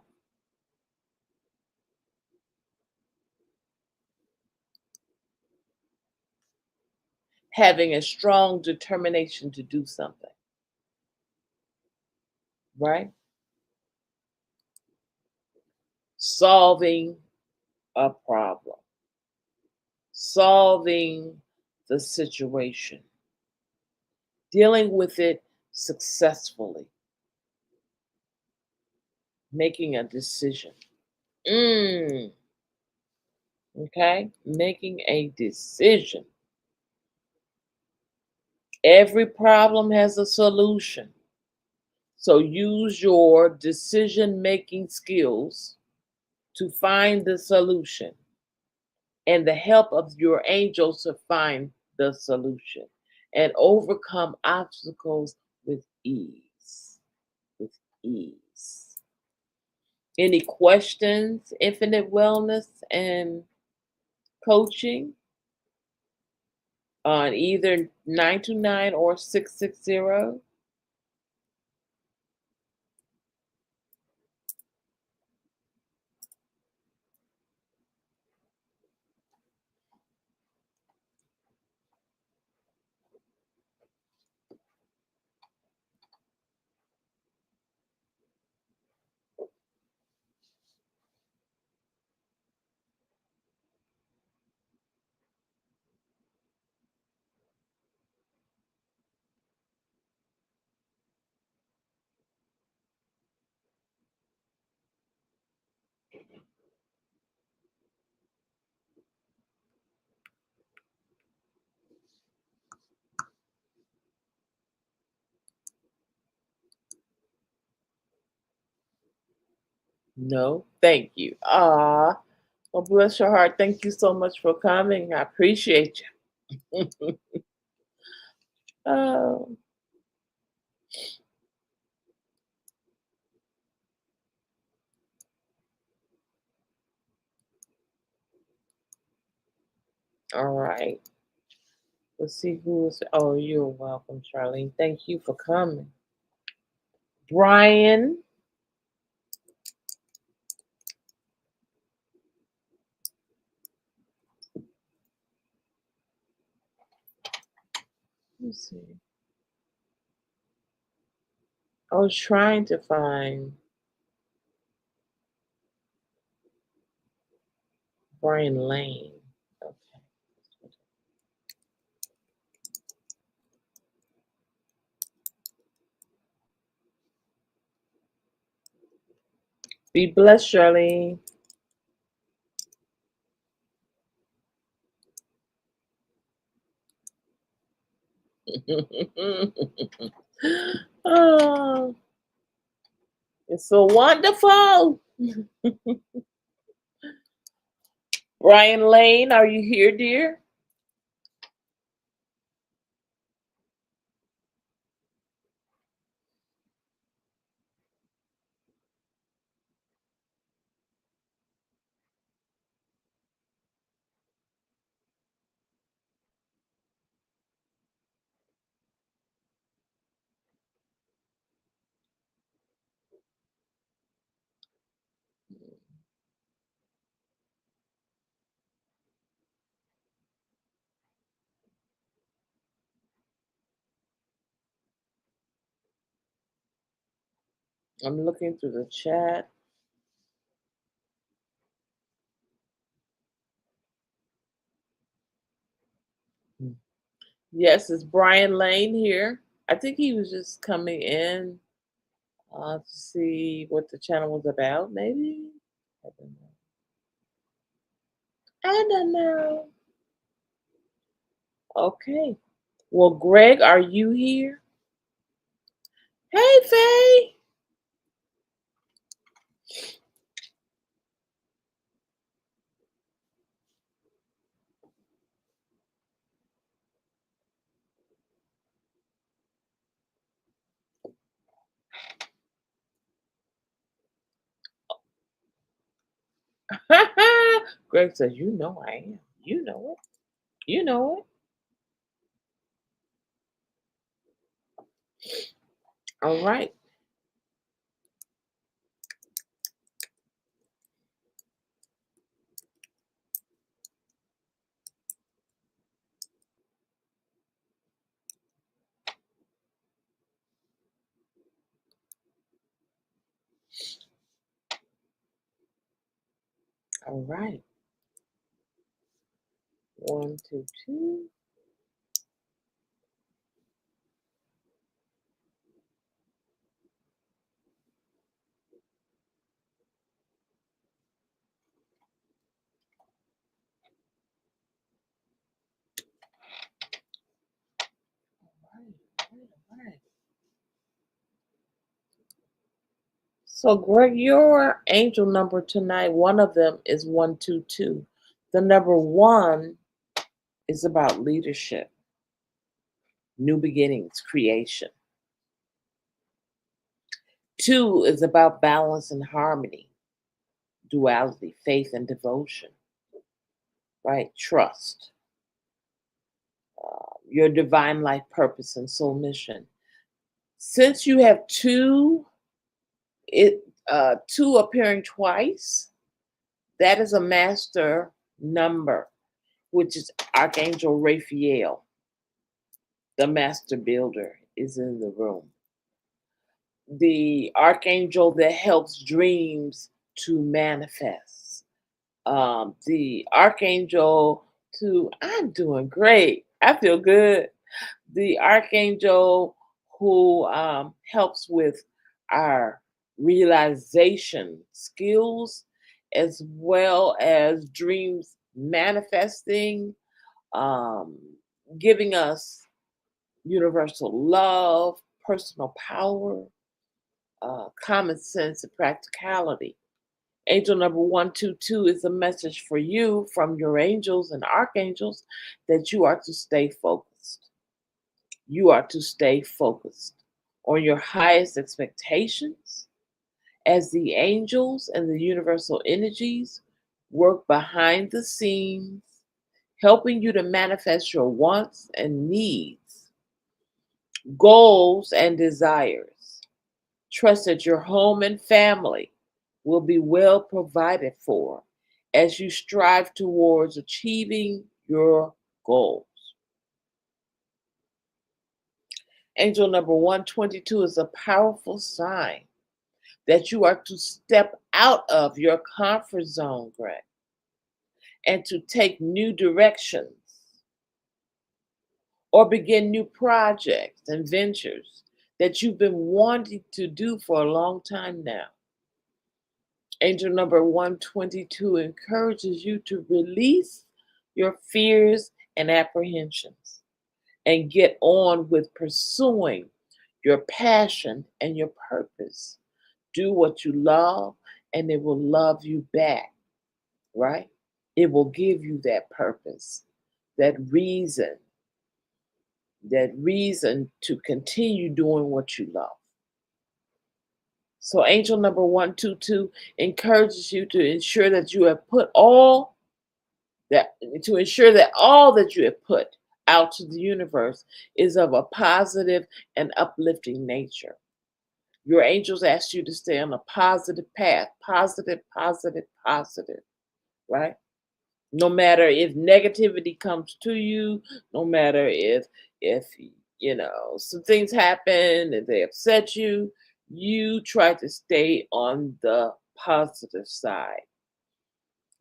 Having a strong determination to do something, right? Solving a problem, solving the situation, dealing with it successfully, making a decision. Mm, okay, making a decision. Every problem has a solution. So use your decision-making skills to find the solution and the help of your angels to find the solution and overcome obstacles with ease. With ease. Any questions, Infinite Wellness and Coaching on either 929 or 660? No, thank you. Well, bless your heart. Thank you so much for coming. I appreciate you. Oh, all right. Let's see who's. Oh, you're welcome, Charlene. Thank you for coming. Brian. Let's see. I was trying to find Brian Lane. Okay. Be blessed, Charlene. Oh, it's so wonderful. Brian Lane, are you here, dear? I'm looking through the chat. Yes, it's Brian Lane here. I think he was just coming in to see what the channel was about, maybe? I don't know. I don't know. Okay. Well, Greg, are you here? Hey, Faye. Greg says, "You know I am. You know it. You know it." All right. All right. 1, 2, 2. All right. All right. So, Greg, your angel number tonight, one of them is 122. The number one is about leadership, new beginnings, creation. Two is about balance and harmony, duality, faith and devotion, right? Trust, your divine life purpose and soul mission. Since you have two appearing twice, that is a master number, which is Archangel Raphael, the master builder, is in the room. The archangel that helps dreams to manifest. The archangel I'm doing great. I feel good. The archangel who helps with our realization skills as well as dreams manifesting, um, giving us universal love, personal power, common sense, and practicality. Angel number 122 is a message for you from your angels and archangels that you are to stay focused. You are to stay focused on your highest expectations as the angels and the universal energies work behind the scenes, helping you to manifest your wants and needs, goals and desires. Trust that your home and family will be well provided for as you strive towards achieving your goals. Angel number 122 is a powerful sign that you are to step out of your comfort zone, Greg, and to take new directions or begin new projects and ventures that you've been wanting to do for a long time now. Angel number 122 encourages you to release your fears and apprehensions and get on with pursuing your passion and your purpose. Do what you love, and it will love you back, right? It will give you that purpose, that reason to continue doing what you love. So, angel number 122 encourages you to ensure that you have put all that, to ensure that all that you have put out to the universe is of a positive and uplifting nature. Your angels ask you to stay on a positive path, positive, positive, positive, right? No matter if negativity comes to you, no matter if some things happen and they upset you, you try to stay on the positive side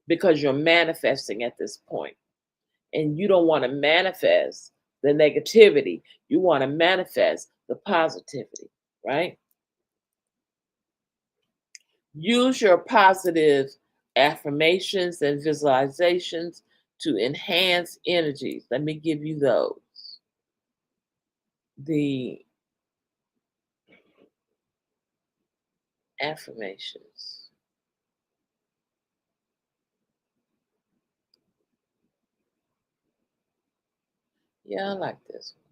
because you're manifesting at this point, and you don't want to manifest the negativity. You want to manifest the positivity, right? Use your positive affirmations and visualizations to enhance energies. Let me give you those. The affirmations. Yeah, I like this one.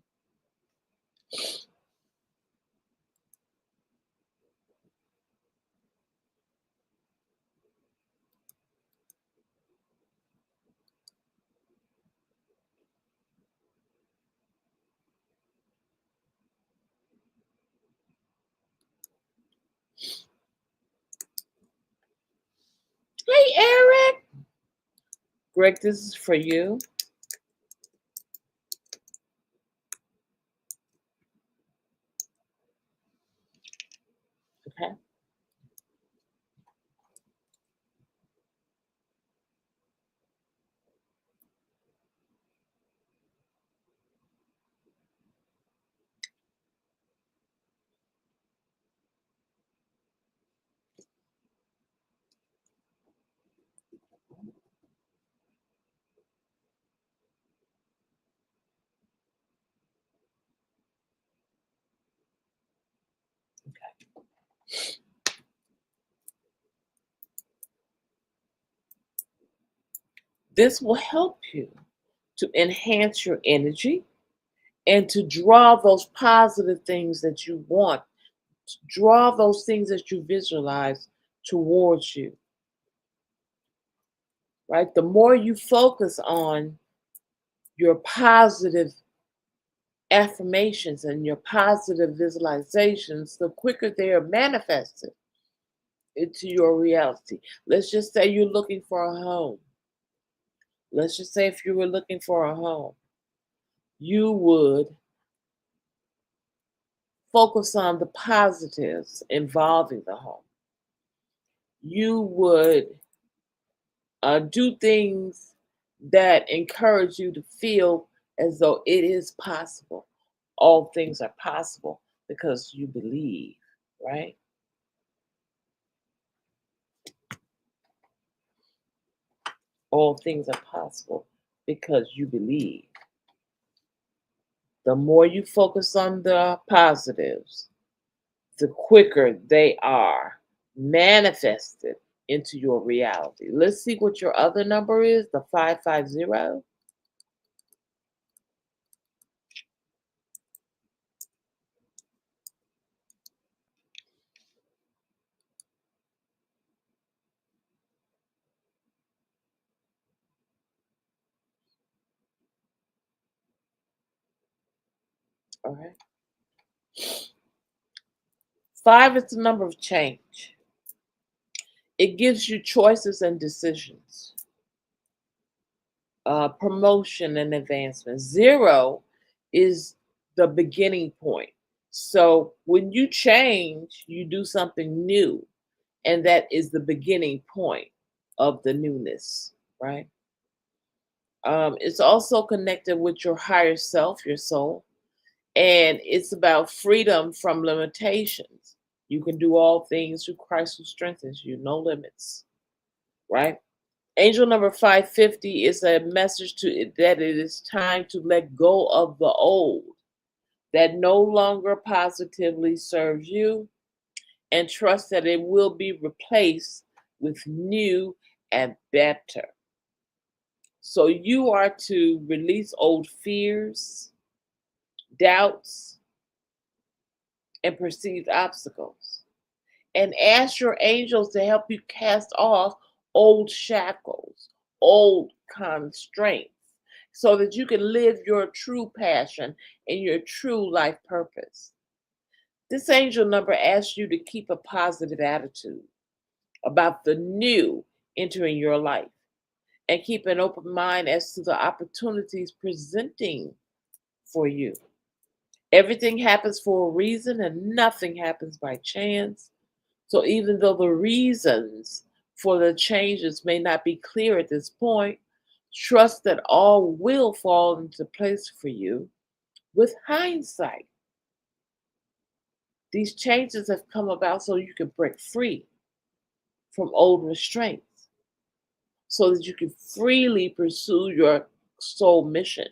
Hey, Eric. Greg, this is for you. Okay. This will help you to enhance your energy and to draw those positive things that you want, to draw those things that you visualize towards you, right? The more you focus on your positive affirmations and your positive visualizations, the quicker they are manifested into your reality. Let's just say you're looking for a home. Let's just say if you were looking for a home, you would focus on the positives involving the home. You would do things that encourage you to feel as though it is possible. All things are possible because you believe, right? All things are possible because you believe. The more you focus on the positives, the quicker they are manifested into your reality. Let's see what your other number is, the 550. All right. 5 is the number of change. It gives you choices and decisions, promotion and advancement. 0 is the beginning point. So when you change, you do something new, and that is the beginning point of the newness, right? It's also connected with your higher self, your soul, and it's about freedom from limitations. You can do all things through Christ who strengthens you, no limits, right? Angel number 550 is a message to that it is time to let go of the old that no longer positively serves you and trust that it will be replaced with new and better. So you are to release old fears, doubts, and perceived obstacles. And ask your angels to help you cast off old shackles, old constraints, so that you can live your true passion and your true life purpose. This angel number asks you to keep a positive attitude about the new entering your life and keep an open mind as to the opportunities presenting for you. Everything happens for a reason and nothing happens by chance. So even though the reasons for the changes may not be clear at this point, trust that all will fall into place for you with hindsight. These changes have come about so you can break free from old restraints, so that you can freely pursue your soul mission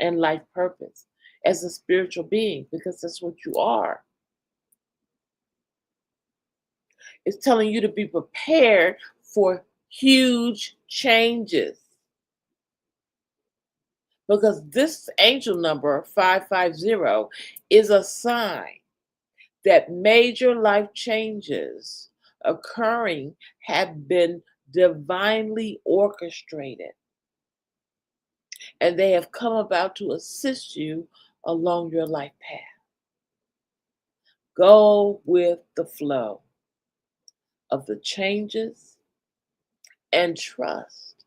and life purpose as a spiritual being, because that's what you are. It's telling you to be prepared for huge changes, because this angel number 550 is a sign that major life changes occurring have been divinely orchestrated, and they have come about to assist you along your life path. Go with the flow of the changes and trust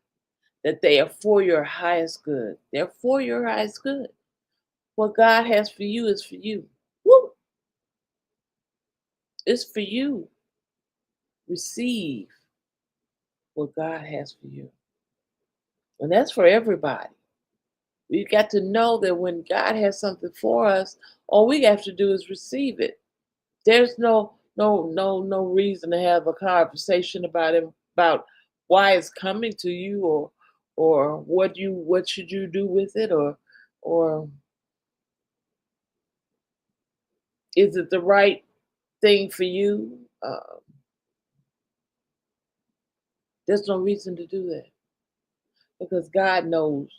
that they are for your highest good. They're for your highest good. What God has for you is for you. Woo! It's for you. Receive what God has for you. And that's for everybody. We've got to know that when God has something for us, all we have to do is receive it. There's no reason to have a conversation about it, about why it's coming to you, or what should you do with it, or is it the right thing for you? There's no reason to do that. because God knows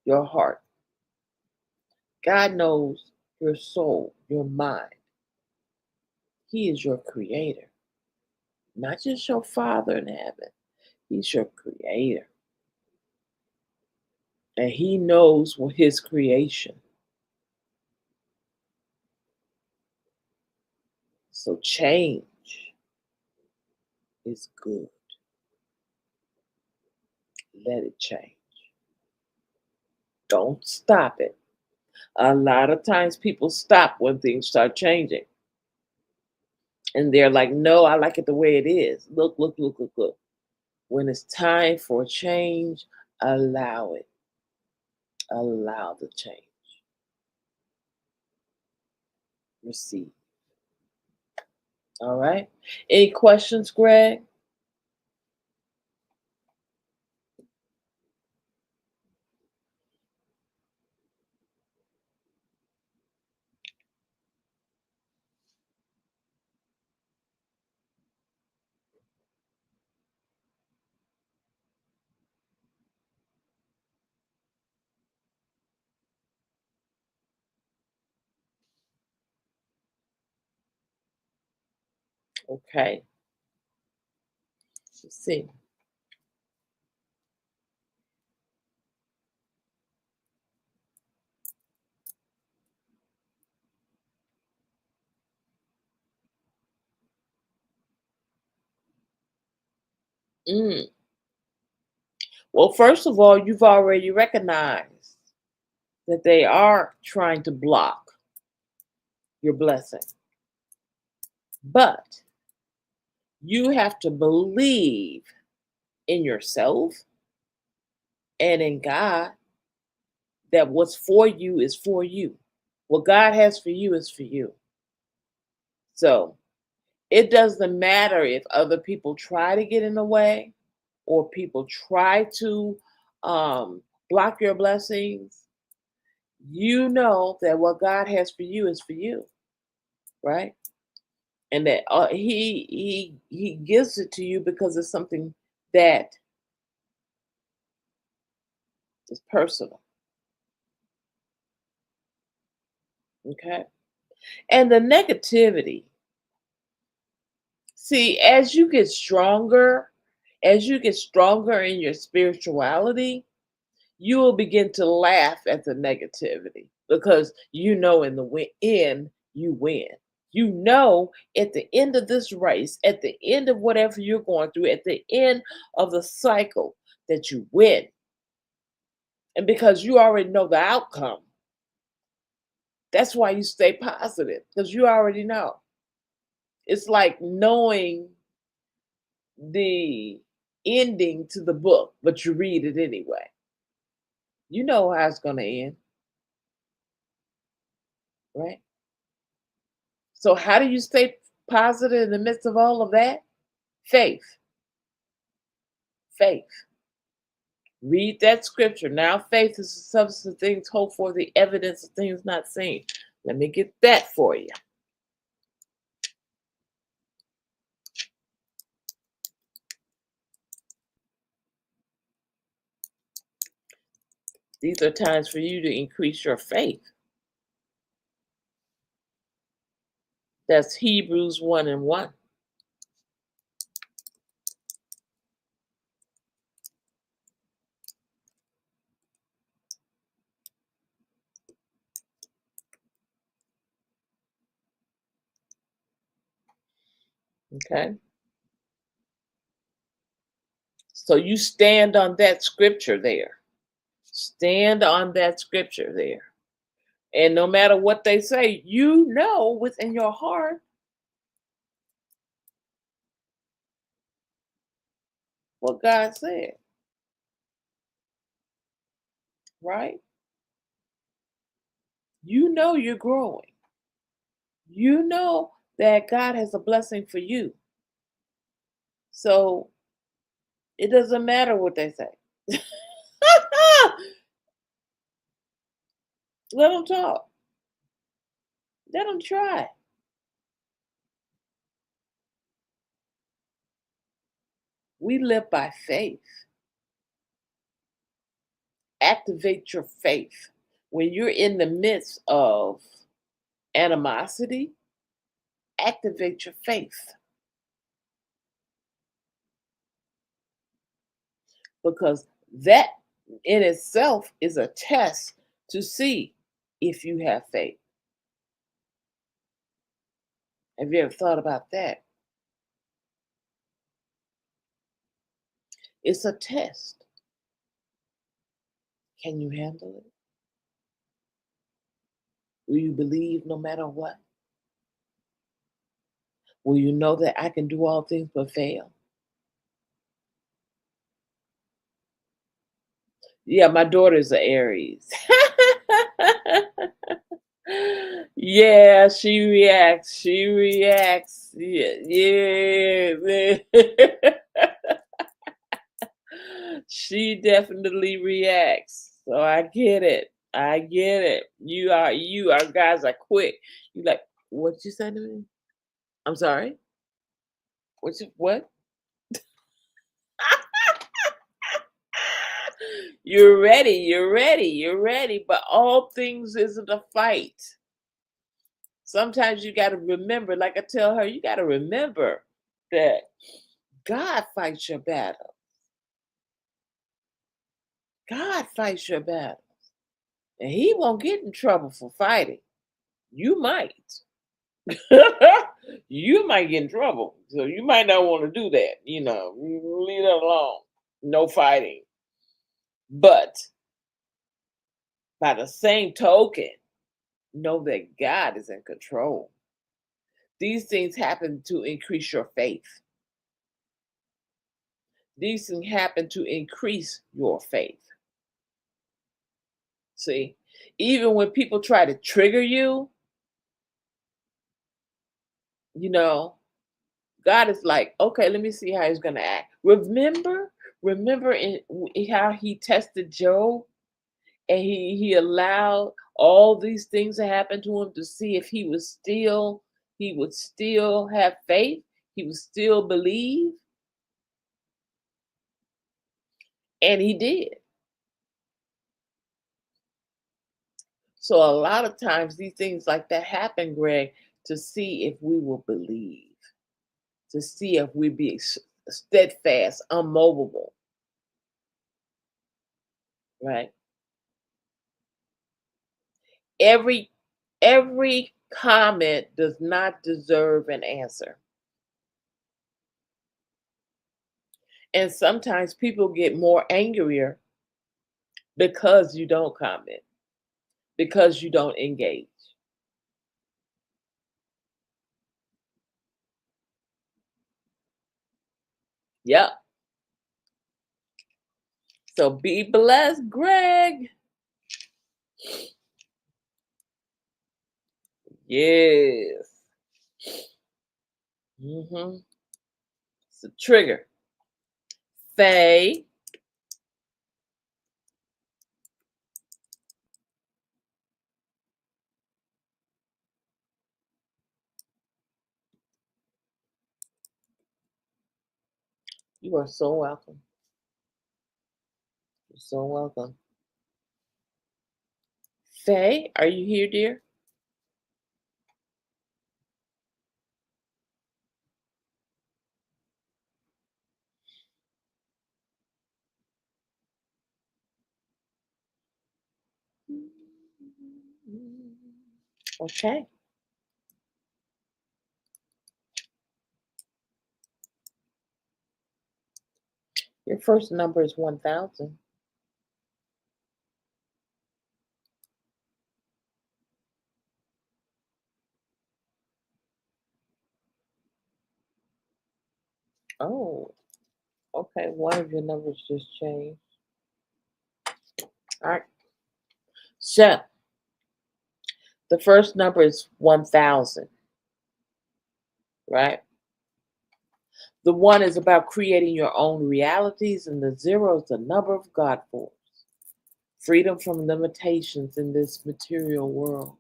your heart. God knows your soul, your mind. He is your creator, not just your father in heaven. He's your creator. And he knows what his creation. So change is good. Let it change. Don't stop it. A lot of times people stop when things start changing. And they're like, no, I like it the way it is. Look, look, look, look, look. When it's time for change, allow it. Allow the change. Receive. All right. Any questions, Greg? Okay. Let's see. Mm. Well, first of all, you've already recognized that they are trying to block your blessing. But you have to believe in yourself and in God that what's for you is for you. What God has for you is for you. So it doesn't matter if other people try to get in the way or people try to block your blessings. You know that what God has for you is for you, right? And that he gives it to you because it's something that is personal. Okay. And the negativity, see, as you get stronger in your spirituality, you will begin to laugh at the negativity because you know in the end you win. You know at the end of this race, at the end of whatever you're going through, at the end of the cycle, that you win. And because you already know the outcome, that's why you stay positive because you already know. It's like knowing the ending to the book, but you read it anyway. You know how it's going to end, right? So, how do you stay positive in the midst of all of that? Faith, faith. Read that scripture. Now, faith is the substance of things hoped for, the evidence of things not seen. Let me get that for you. These are times for you to increase your faith. That's Hebrews 1 and 1. Okay. So you stand on that scripture there. Stand on that scripture there. And no matter what they say, you know within your heart what God said, right? You know you're growing. You know that God has a blessing for you. So it doesn't matter what they say. Let them talk. Let them try. We live by faith. Activate your faith. When you're in the midst of animosity, activate your faith, because that in itself is a test to see if you have faith. Have you ever thought about that? It's a test. Can you handle it? Will you believe no matter what? Will you know that I can do all things but fail? Yeah, my daughter's an Aries. Yeah, she reacts. She reacts. Yeah, yeah. She definitely reacts. So I get it. I get it. You are guys are quick. You like, what you said to me? I'm sorry? What? You're ready, but all things isn't a fight. Sometimes you got to remember, like I tell her, you got to remember that God fights your battle. God fights your battle. And he won't get in trouble for fighting. You might. You might get in trouble. So you might not want to do that. Leave it alone. No fighting. But by the same token, know that God is in control. These things happen to increase your faith. These things happen to increase your faith. See, even when people try to trigger you, you know, God is like, okay, let me see how he's going to act. Remember how he tested Job, and he allowed all these things to happen to him to see if he would still have faith, he would still believe, and he did. So a lot of times these things like that happen, Greg, to see if we will believe, to see if we be steadfast, unmovable, right? Every every comment does not deserve an answer. And sometimes people get more angrier because you don't comment, because you don't engage. Yep. So be blessed, Greg. Yes. It's a trigger. Faye, you are so welcome. You're so welcome. Faye, are you here, dear? Okay. Your first number is 1000. Oh, okay. One of your numbers just changed. All right. So the first number is 1000, right? The one is about creating your own realities, and the zero is the number of God force. Freedom from limitations in this material world,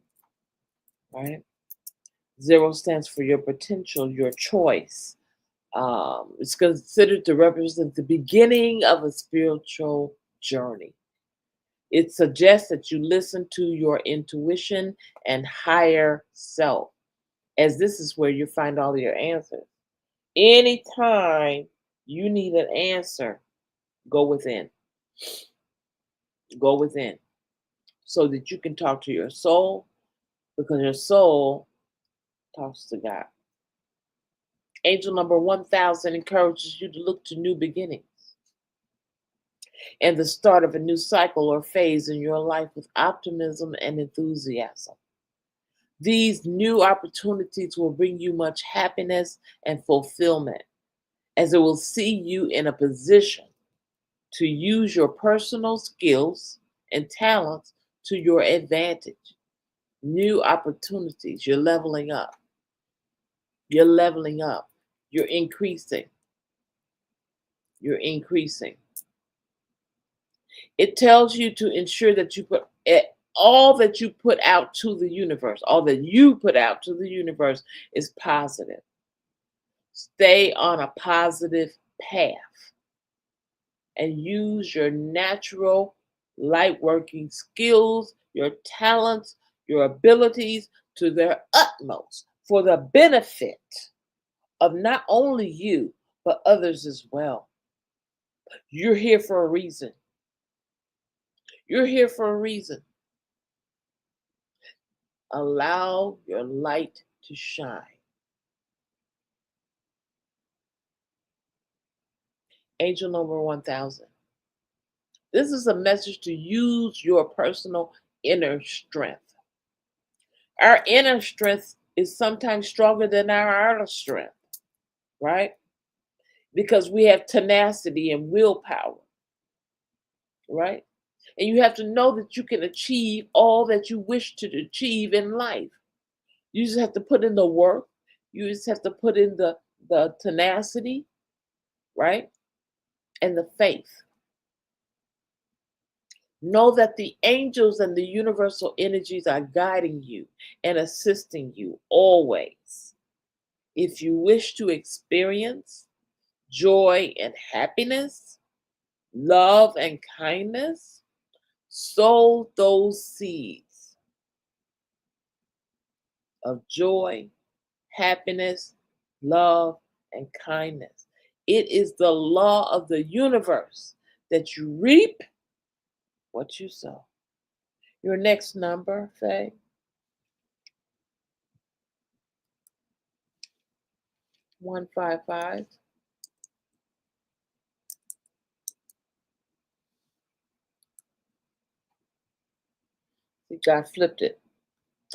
right? Zero stands for your potential, your choice. It's considered to represent the beginning of a spiritual journey. It suggests that you listen to your intuition and higher self, as this is where you find all your answers. Anytime you need an answer, go within. Go within so that you can talk to your soul, because your soul talks to God. Angel number 1000 encourages you to look to new beginnings and the start of a new cycle or phase in your life with optimism and enthusiasm. These new opportunities will bring you much happiness and fulfillment, as it will see you in a position to use your personal skills and talents to your advantage. New opportunities, you're leveling up. You're leveling up. You're increasing. You're increasing. It tells you to ensure that you put all that you put out to the universe, all that you put out to the universe is positive. Stay on a positive path and use your natural light working skills, your talents, your abilities to their utmost for the benefit of not only you, but others as well. You're here for a reason. You're here for a reason. Allow your light to shine. Angel number 1000. This is a message to use your personal inner strength. Our inner strength is sometimes stronger than our outer strength, right? Because we have tenacity and willpower, right? And you have to know that you can achieve all that you wish to achieve in life. You just have to put in the work. You just have to put in the tenacity, right? And the faith. Know that the angels and the universal energies are guiding you and assisting you always. If you wish to experience joy and happiness, love and kindness, sow those seeds of joy, happiness, love, and kindness. It is the law of the universe that you reap what you sow. Your next number, Faye? 155. God flipped it.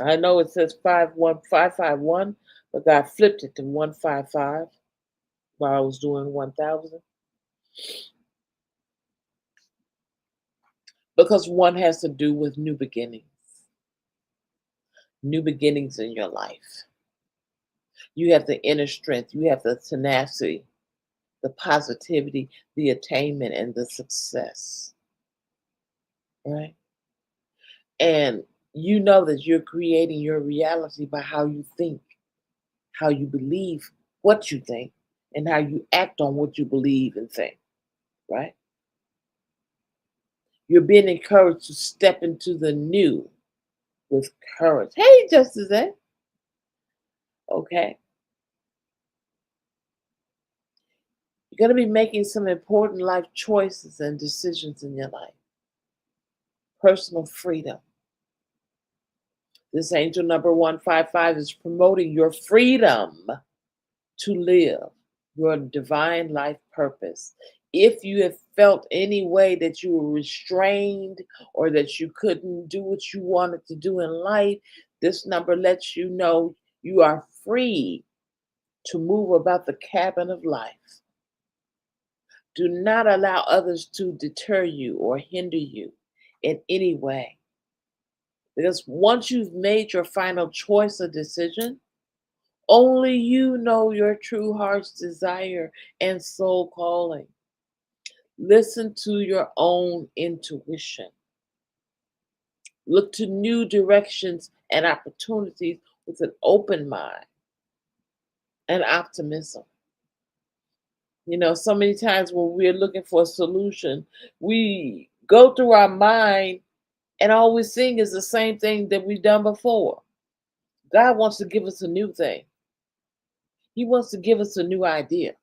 I know it says 51551, but God flipped it to 155 while I was doing 1000. Because one has to do with new beginnings in your life. You have the inner strength, you have the tenacity, the positivity, the attainment, and the success, right? And you know that you're creating your reality by how you think, how you believe what you think, and how you act on what you believe and think, right? You're being encouraged to step into the new with courage. Hey, Justice A. Okay. You're going to be making some important life choices and decisions in your life. Personal freedom. This angel number 155 is promoting your freedom to live your divine life purpose. If you have felt any way that you were restrained or that you couldn't do what you wanted to do in life, this number lets you know you are free to move about the cabin of life. Do not allow others to deter you or hinder you in any way. Because once you've made your final choice or decision, only you know your true heart's desire and soul calling. Listen to your own intuition. Look to new directions and opportunities with an open mind and optimism. You know, so many times when we're looking for a solution, we go through our mind And all we're seeing is the same thing that we've done before. God wants to give us a new thing. He wants to give us a new idea,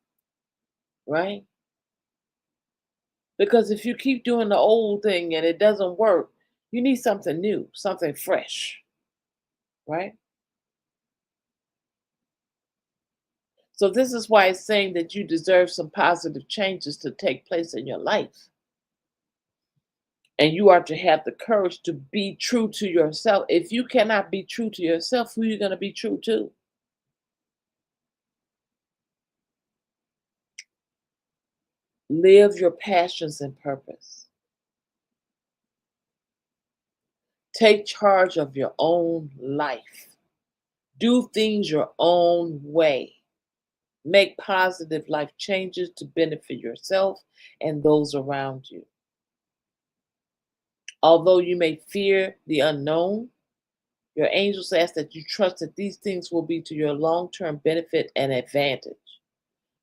right? Because if you keep doing the old thing and it doesn't work, you need something new, something fresh, right? So this is why it's saying that you deserve some positive changes to take place in your life. And you are to have the courage to be true to yourself. If you cannot be true to yourself, who are you going to be true to? Live your passions and purpose. Take charge of your own life. Do things your own way. Make positive life changes to benefit yourself and those around you. Although you may fear the unknown, your angels ask that you trust that these things will be to your long term benefit and advantage.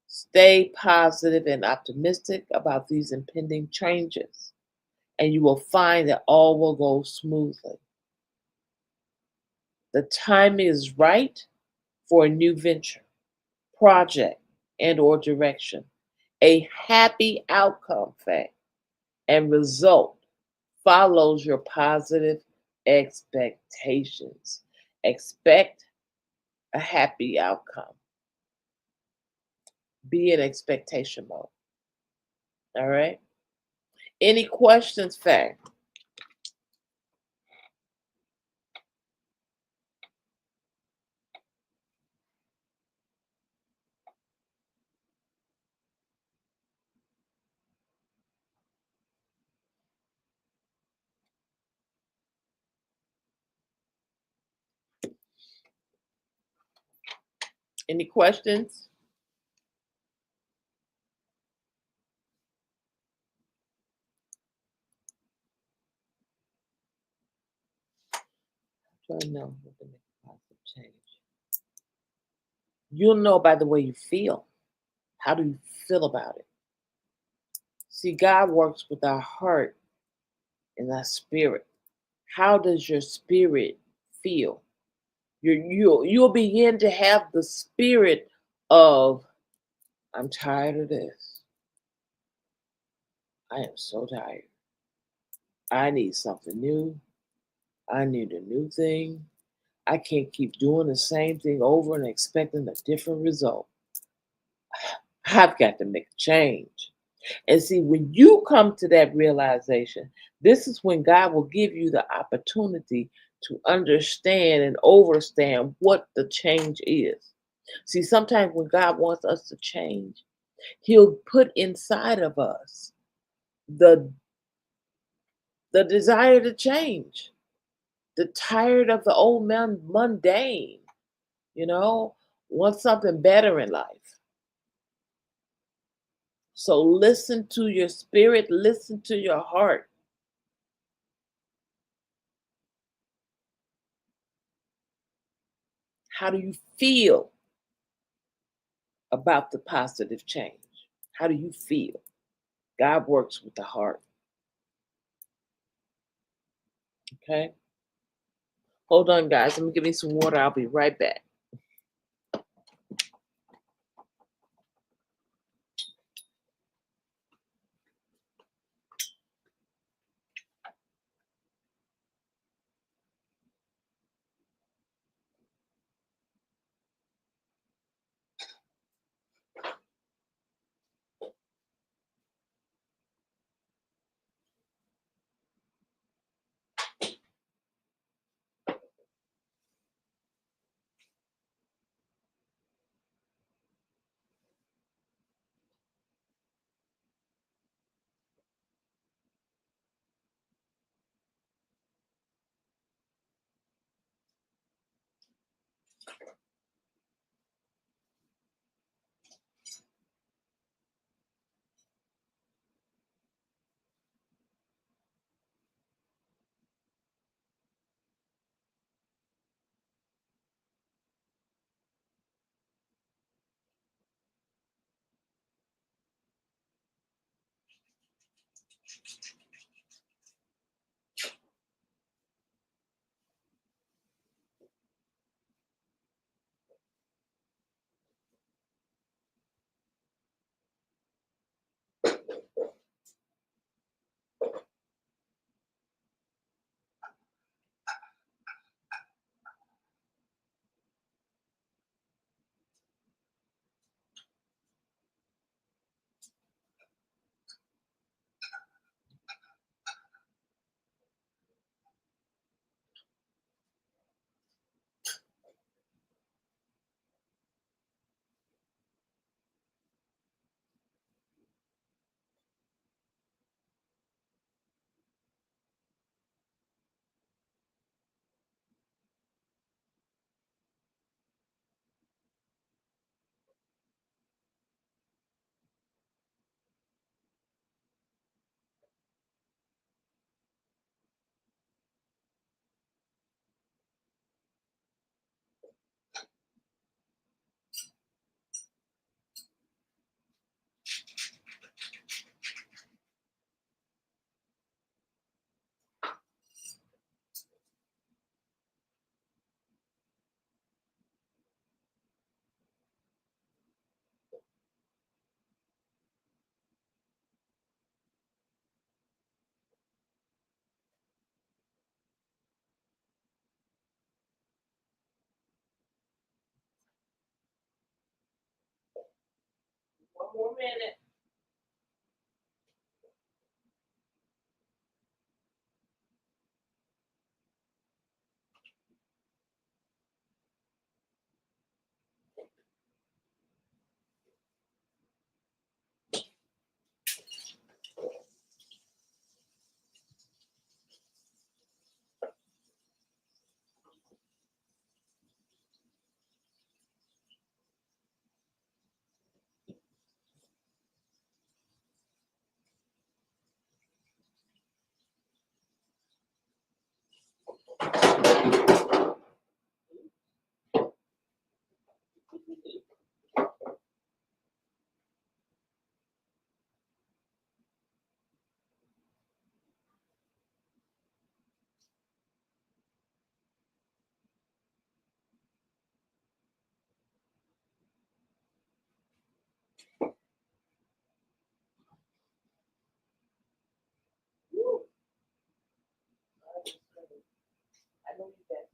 Stay positive and optimistic about these impending changes, and you will find that all will go smoothly. The timing is right for a new venture, project, and or direction. A happy outcome, fact, and result follows your positive expectations. Expect a happy outcome. Be in expectation mode. All right. Any questions, fact? Any questions? So I know what the next positive change. You'll know by the way you feel. How do you feel about it? See, God works with our heart and our spirit. How does your spirit feel? You'll begin to have the spirit of, I'm tired of this. I am so tired. I need something new. I need a new thing. I can't keep doing the same thing over and expecting a different result. I've got to make a change. And see, when you come to that realization, this is when God will give you the opportunity to understand and overstand what the change is. See, sometimes when God wants us to change, He'll put inside of us the desire to change, the tired of the old man mundane, you know, want something better in life. So listen to your spirit, listen to your heart. How do you feel about the positive change? How do you feel? God works with the heart. Okay. Hold on, guys. Let me give me some water. I'll be right back. One more minute. Woo. I know you guys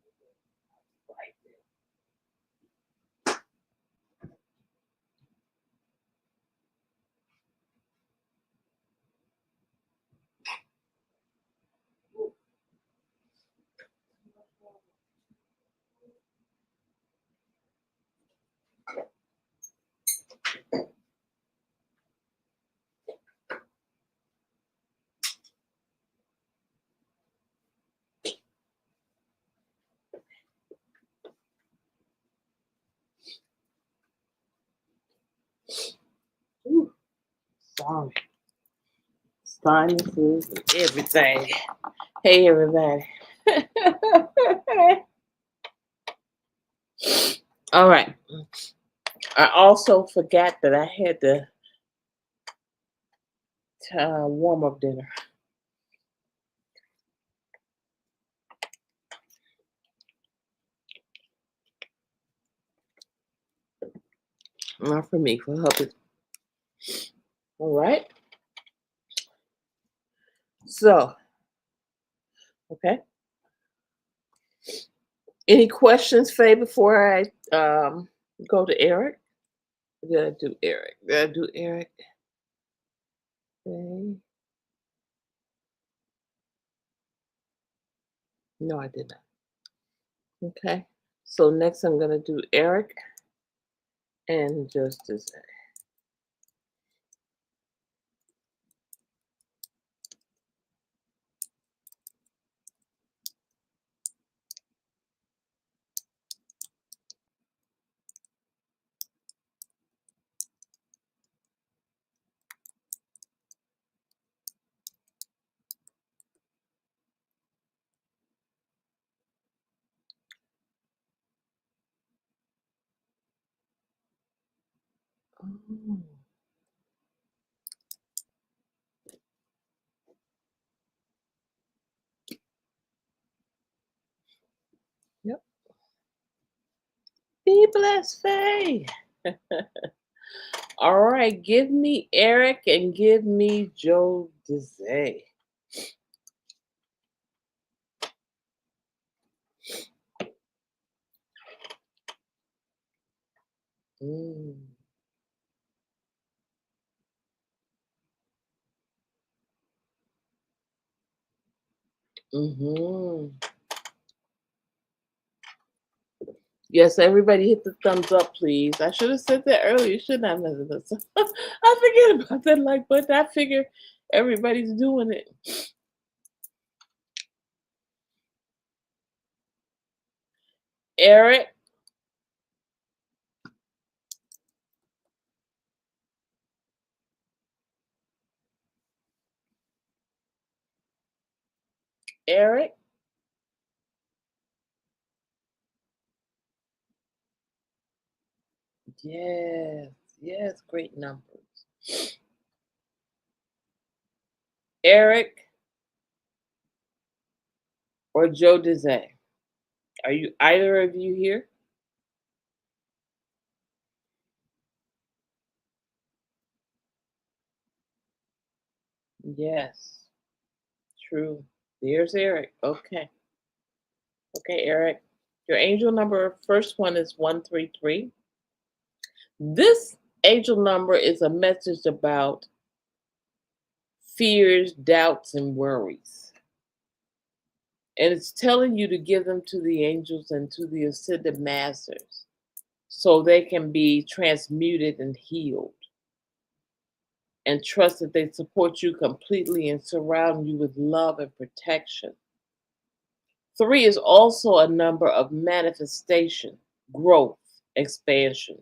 right there. Woo. Sorry. Sinuses and everything. Hey, everybody. All right. I also forgot that I had to warm up dinner. Not for me, for hubby. All right. So, okay. Any questions, Faye, before I go to Eric? Did I do Eric? Did I do Eric? Faye? No, I did not. Okay. So next I'm going to do Eric and Justice. Oh. Yep. Be blessed, Faye. All right, give me Eric and give me Joe Dizay. Mm. Mm-hmm. Yes, everybody hit the thumbs up, please. I should have said that earlier, shouldn't I, Elizabeth? I forget about that like button. I figure everybody's doing it. Eric, Eric, yes, yes, great numbers. Eric or Joe Dizay? Are you either of you here? Yes, true. There's Eric. Okay. Okay, Eric. Your angel number, first one is 133. This Angel number is a message about fears, doubts, and worries. And it's telling you to give them to the angels and to the ascended masters so they can be transmuted and healed. And trust that they support you completely and surround you with love and protection. 3 is also a number of manifestation, growth, expansion.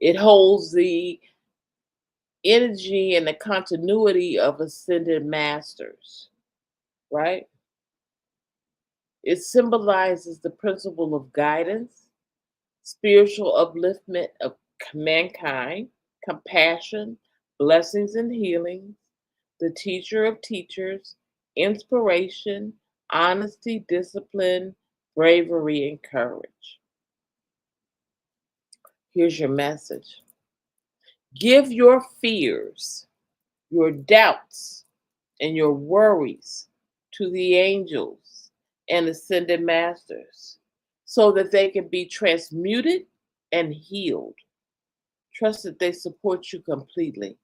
It holds the energy and the continuity of ascended masters, right? It symbolizes the principle of guidance, spiritual upliftment of mankind, compassion, blessings and healings, the teacher of teachers, inspiration, honesty, discipline, bravery, and courage. Here's your message. Give your fears, your doubts, and your worries to the angels and ascended masters so that they can be transmuted and healed. Trust that they support you completely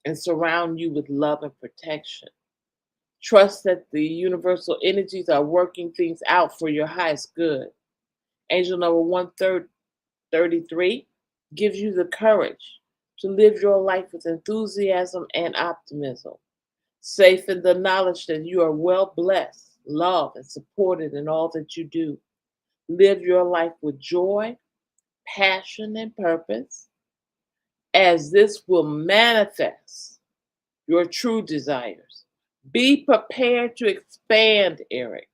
and surround you with love and protection. Trust that the universal energies are working things out for your highest good. Angel number 133 gives you the courage to live your life with enthusiasm and optimism, safe in the knowledge that you are well blessed, loved, and supported in all that you do. Live your life with joy, passion, and purpose, as this will manifest your true desires. Be prepared to expand, Eric,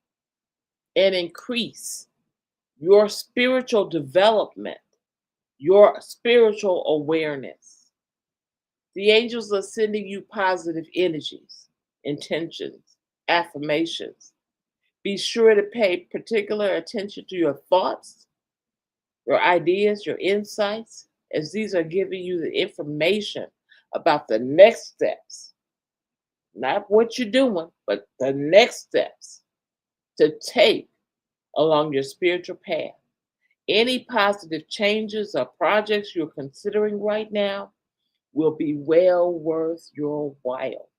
and increase your spiritual development, your spiritual awareness. The angels are sending you positive energies, intentions, affirmations. Be sure to pay particular attention to your thoughts, your ideas, your insights, as these are giving you the information about the next steps. Not what you're doing, but the next steps to take along your spiritual path. Any positive changes or projects you're considering right now will be well worth your while,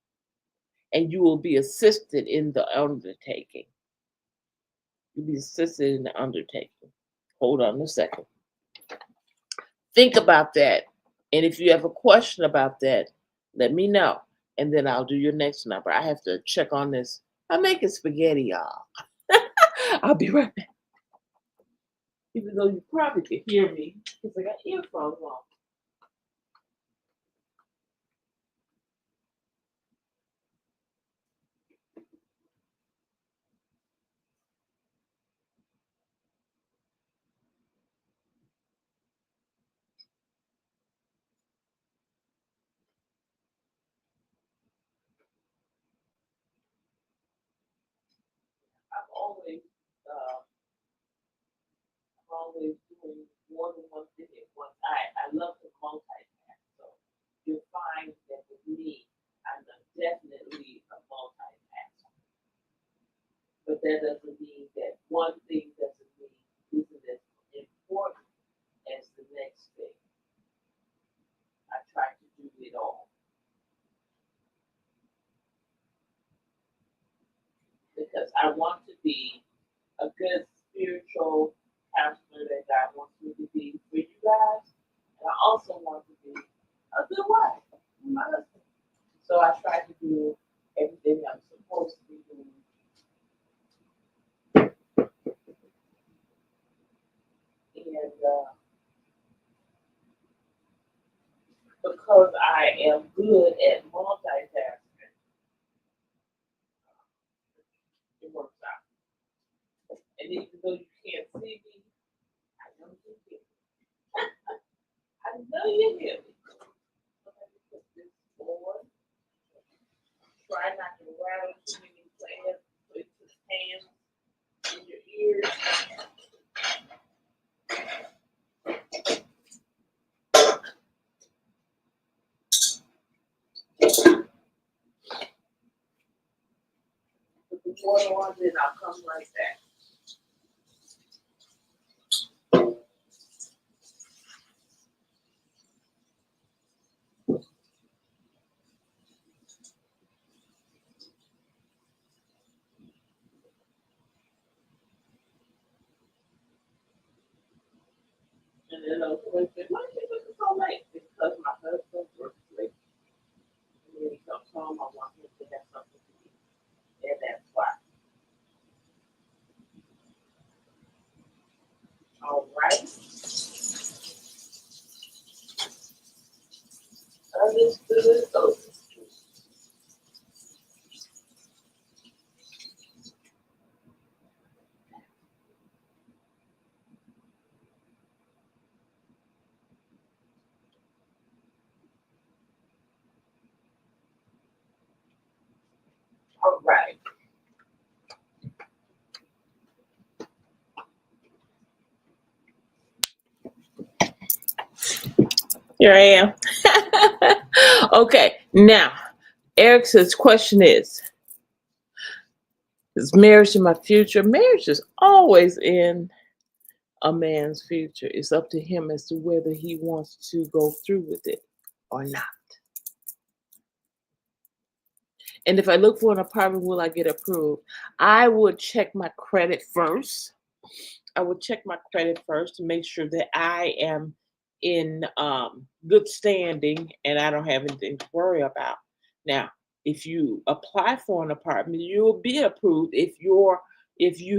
and you will be assisted in the undertaking. You'll be assisted in the undertaking. Hold on a second. Think about that. And if you have a question about that, let me know. And then I'll do your next number. I have to check on this. I'm making spaghetti, y'all. I'll be right back. Even though you probably can hear me because I got earphones on. I'm always, uh, always doing more than one thing at once. I love to multitask, so you'll find that with me, I'm definitely a multitasker. But that doesn't mean that one thing doesn't mean isn't as important as the next thing. I try to do it all because I want to be a good spiritual counselor that God wants me to be for you guys. And I also want to be a good wife for my husband. So I try to do everything I'm supposed to be doing. And because I am good at multitasking, it works out. And even though you can't see me, I know you hear me. I know you hear me. So let me put this forward. Try not to rattle too many plans with his hands in your ears. Put the water on, then I'll come right back. And then someone said, why are you looking so late? Because my husband works late. And when he comes home, I want him to have something to eat. And that's why. All right. Understood. So, all right. Here I am. Okay. Now, Eric says, question is marriage in my future? Marriage is always in a man's future. It's up to him as to whether he wants to go through with it or not. And if I look for an apartment, will I get approved? I would check my credit first. I would check my credit first to make sure that I am in good standing and I don't have anything to worry about. Now, if you apply for an apartment, you will be approved if you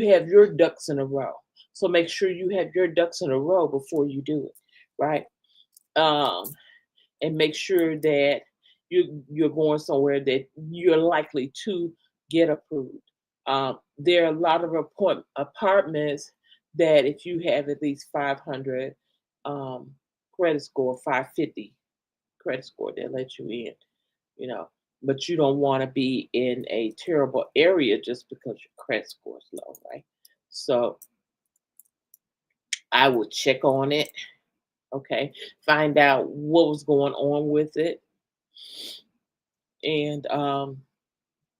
have your ducks in a row. So make sure you have your ducks in a row before you do it, right? Um, and make sure that you're going somewhere that you're likely to get approved. There are a lot of apartments that if you have at least 500 um, credit score, 550 credit score, they'll let you in. You know, but you don't want to be in a terrible area just because your credit score is low, right? So I would check on it. Okay, find out what was going on with it, and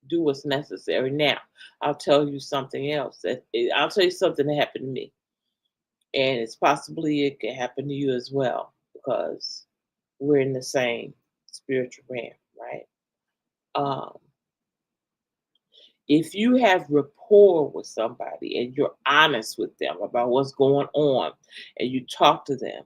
do what's necessary. Now, I'll tell you something else. I'll tell you something that happened to me, and it's possibly it can happen to you as well because we're in the same spiritual realm, right? Um, if you have rapport with somebody and you're honest with them about what's going on, and you talk to them,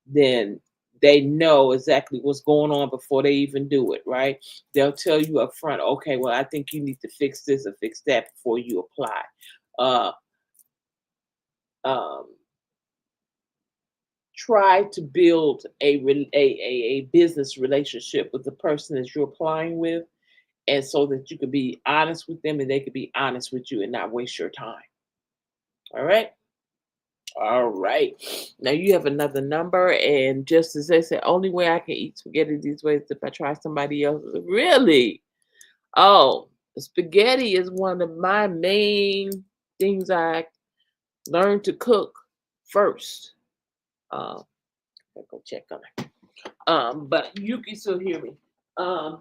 then they know exactly what's going on before they even do it, right? They'll tell you up front, okay, well, I think you need to fix this or fix that before you apply. Uh, um, Try to build a business relationship with the person that you're applying with, and so that you can be honest with them and they can be honest with you and not waste your time. All right. All right. Now you have another number, and just as they said, only way I can eat spaghetti these ways is if I try somebody else's. Really? Oh, spaghetti is one of my main things I learned to cook first. I'll go check on it. But you can still hear me.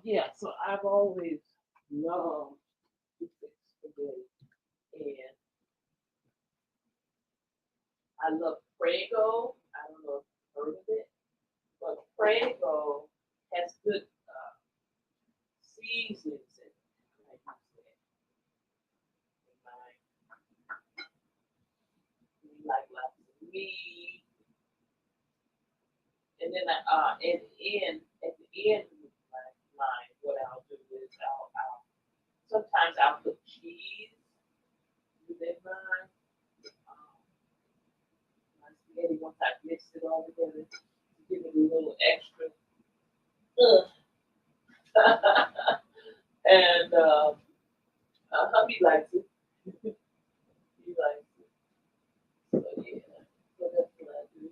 Yeah. So I've always loved to fix spaghetti, and I love Prego. I don't know if you've heard of it. But Prego has good seasons in it. Like you said, we like lots of meat, and then at the end of my line, what I'll do is I'll sometimes I'll put cheese within mine. Um, my spaghetti once I mix it all together, to give it a little extra. And hubby likes it. He likes it. So yeah, so that's what I do.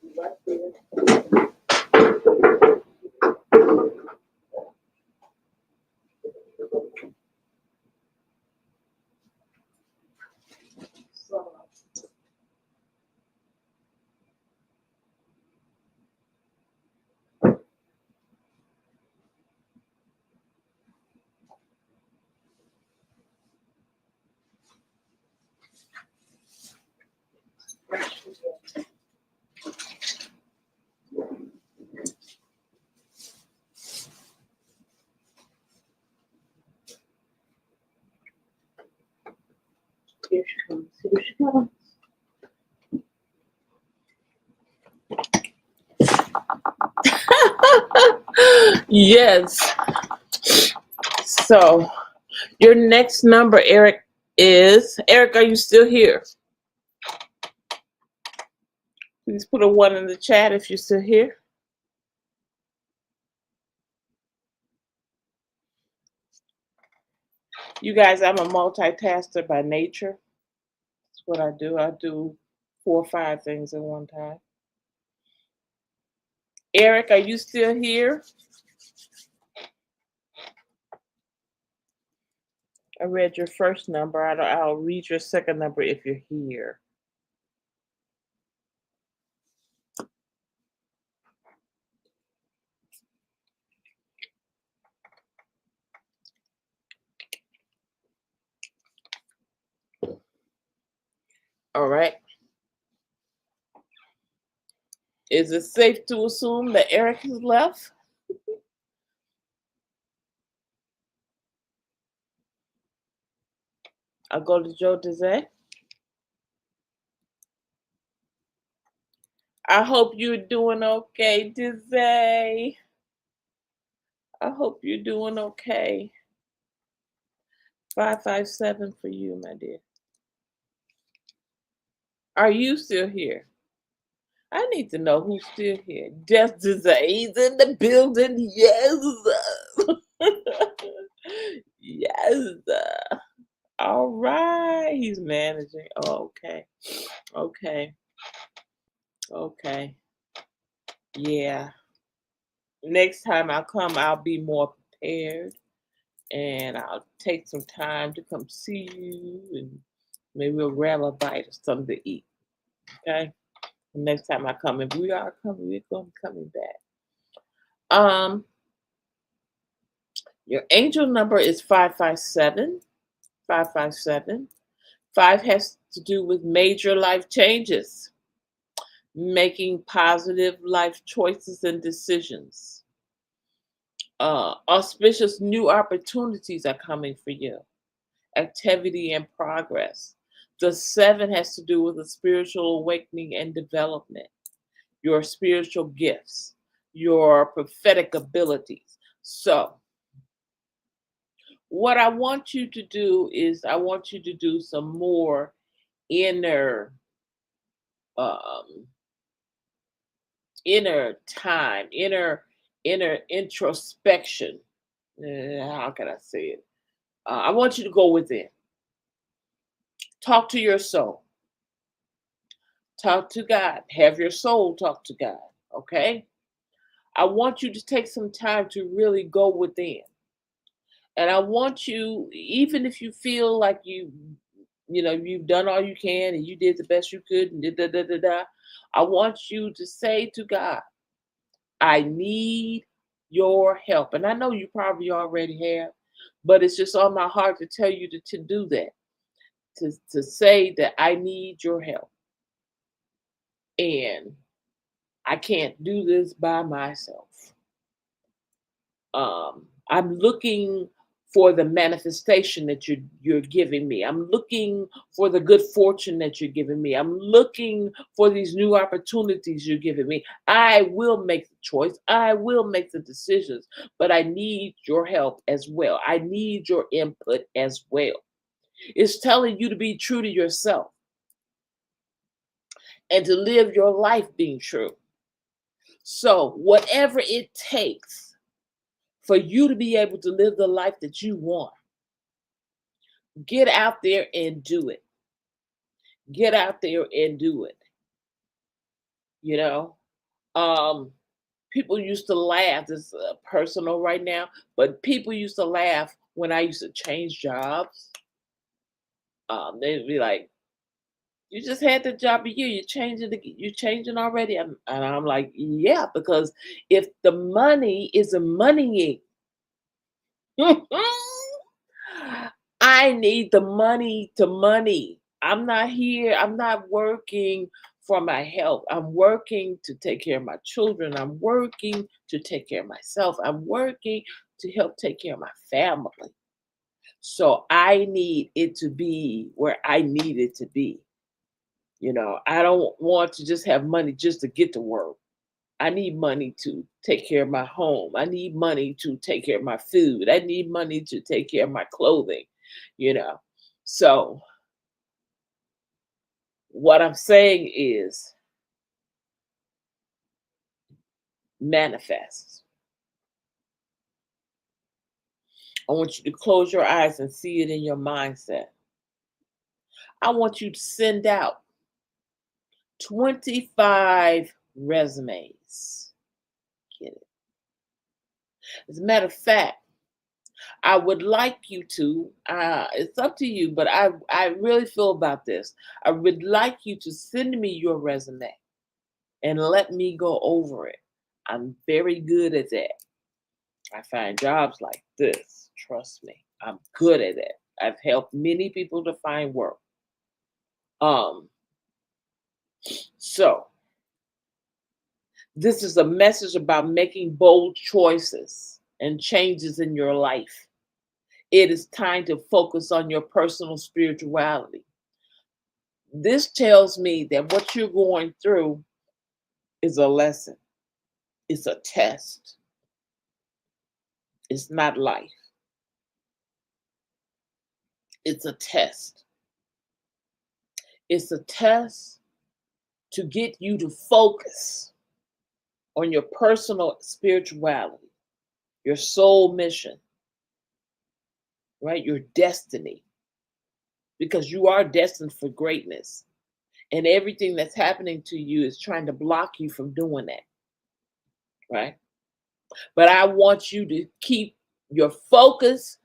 Right there. So, here she comes. Here she comes. Yes. So your next number, Eric, is Eric. Are you still here? Please put a 1 in the chat if you're still here. You guys, I'm a multitasker by nature. That's what I do. I do 4 or 5 things at one time. Eric, are you still here? I read your first number. I'll read your second number if you're here. All right. Is it safe to assume that Eric has left? I'll go to Joe Dizay. I hope you're doing okay, Dizay. I hope you're doing okay. 557 for you, my dear. Are you still here? I need to know who's still here. Just Dizay's in the building. Yes. Yes. All right. He's managing. Oh, okay. Okay. Okay. Yeah. Next time I come, I'll be more prepared and I'll take some time to come see you and maybe we'll grab a bite of something to eat. Okay. Next time I come, if we are coming, we're going to be coming back. Your angel number is 557. 557. 5 has to do with major life changes, making positive life choices and decisions. Auspicious new opportunities are coming for you. Activity and progress. The 7 has to do with the spiritual awakening and development, your spiritual gifts, your prophetic abilities. So, what I want you to do is I want you to do some more inner um time, inner introspection. How can I say it? I want you to go within. Talk to your soul. Talk to God. Have your soul talk to God. Okay? I want you to take some time to really go within. And I want you, even if you feel like you've done all you can and you did the best you could and da da da da da, I want you to say to God, I need your help. And I know you probably already have, but it's just on my heart to tell you to do that, to say that I need your help. And I can't do this by myself. I'm looking for the manifestation that you're giving me. I'm looking for the good fortune that you're giving me. I'm looking for these new opportunities you're giving me. I will make the choice. I will make the decisions, but I need your help as well. I need your input as well. It's telling you to be true to yourself and to live your life being true. So, whatever it takes for you to be able to live the life that you want, get out there and do it. Get out there and do it. you know. Um, People used to laugh. This is personal right now, but people used to laugh when I used to change jobs. They'd be like, "You just had the job a year. You're changing already." And I'm like, "Yeah, because if the money isn't moneying, I need the money to money. I'm not here. I'm not working for my health. I'm working to take care of my children. I'm working to take care of myself. I'm working to help take care of my family. So I need it to be where I need it to be. I don't want to just have money just to get to work. I need money to take care of my home. I need money to take care of my food. I need money to take care of my clothing, you know. So, what I'm saying is manifest. I want you to close your eyes and see it in your mindset. I want you to send out 25 resumes. Get it? As a matter of fact, I would like you to, it's up to you, but I really feel about this. I would like you to send me your resume and let me go over it. I'm very good at that. I find jobs like this. Trust me, I'm good at it. I've helped many people to find work. Um, so this is a message about making bold choices and changes in your life. It is time to focus on your personal spirituality. This tells me that what you're going through is a lesson. It's a test. It's not life. It's a test. It's a test to get you to focus on your personal spirituality, your soul mission, right? Your destiny, because you are destined for greatness. And everything that's happening to you is trying to block you from doing that, right? But I want you to keep your focus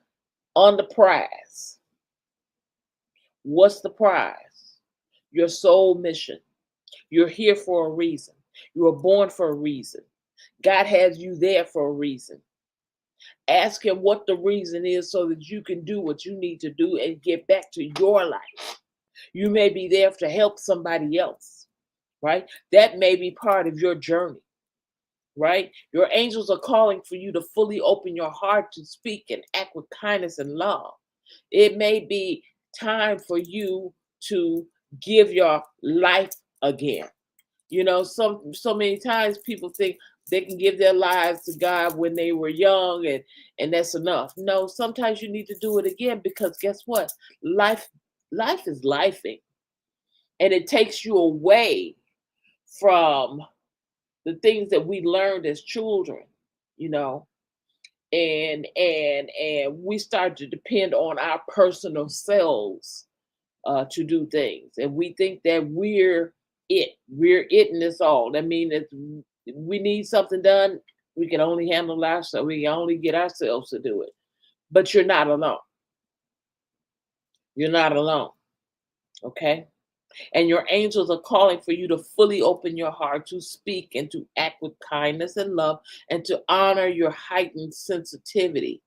on the prize. What's the prize? Your soul mission. You're here for a reason. You were born for a reason. God has you there for a reason. Ask Him what the reason is so that you can do what you need to do and get back to your life. You may be there to help somebody else, right? That may be part of your journey, right? Your angels are calling for you to fully open your heart to speak and act with kindness and love. It may be time for you to give your life again. So many times people think they can give their lives to God when they were young and that's enough. No, sometimes you need to do it again because guess what? Life is lifing, and it takes you away from the things that we learned as children, you know, and we start to depend on our personal selves to do things, and we think that we're it in this all. That means that we need something done, we can only handle ourselves, we can only get ourselves to do it. But you're not alone. You're not alone. Okay. And your angels are calling for you to fully open your heart to speak and to act with kindness and love and to honor your heightened sensitivity.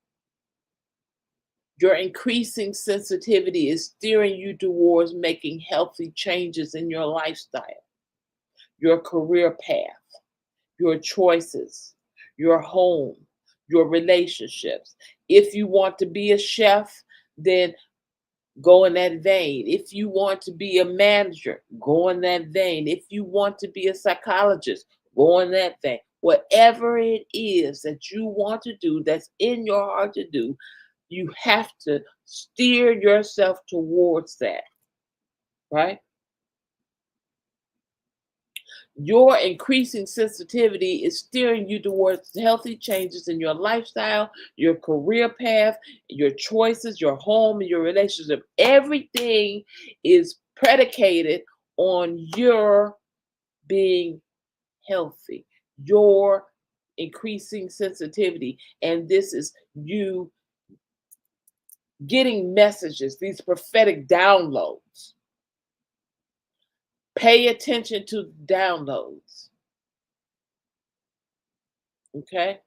Your increasing sensitivity is steering you towards making healthy changes in your lifestyle, your career path, your choices, your home, your relationships. If you want to be a chef, then go in that vein. If you want to be a manager, go in that vein. If you want to be a psychologist, go in that vein. Whatever it is that you want to do, that's in your heart to do, you have to steer yourself towards that, right? Your increasing sensitivity is steering you towards healthy changes in your lifestyle, your career path, your choices, your home, and your relationship. Everything is predicated on your being healthy, your increasing sensitivity. And this is you getting messages, these prophetic downloads. Pay attention to downloads. Okay?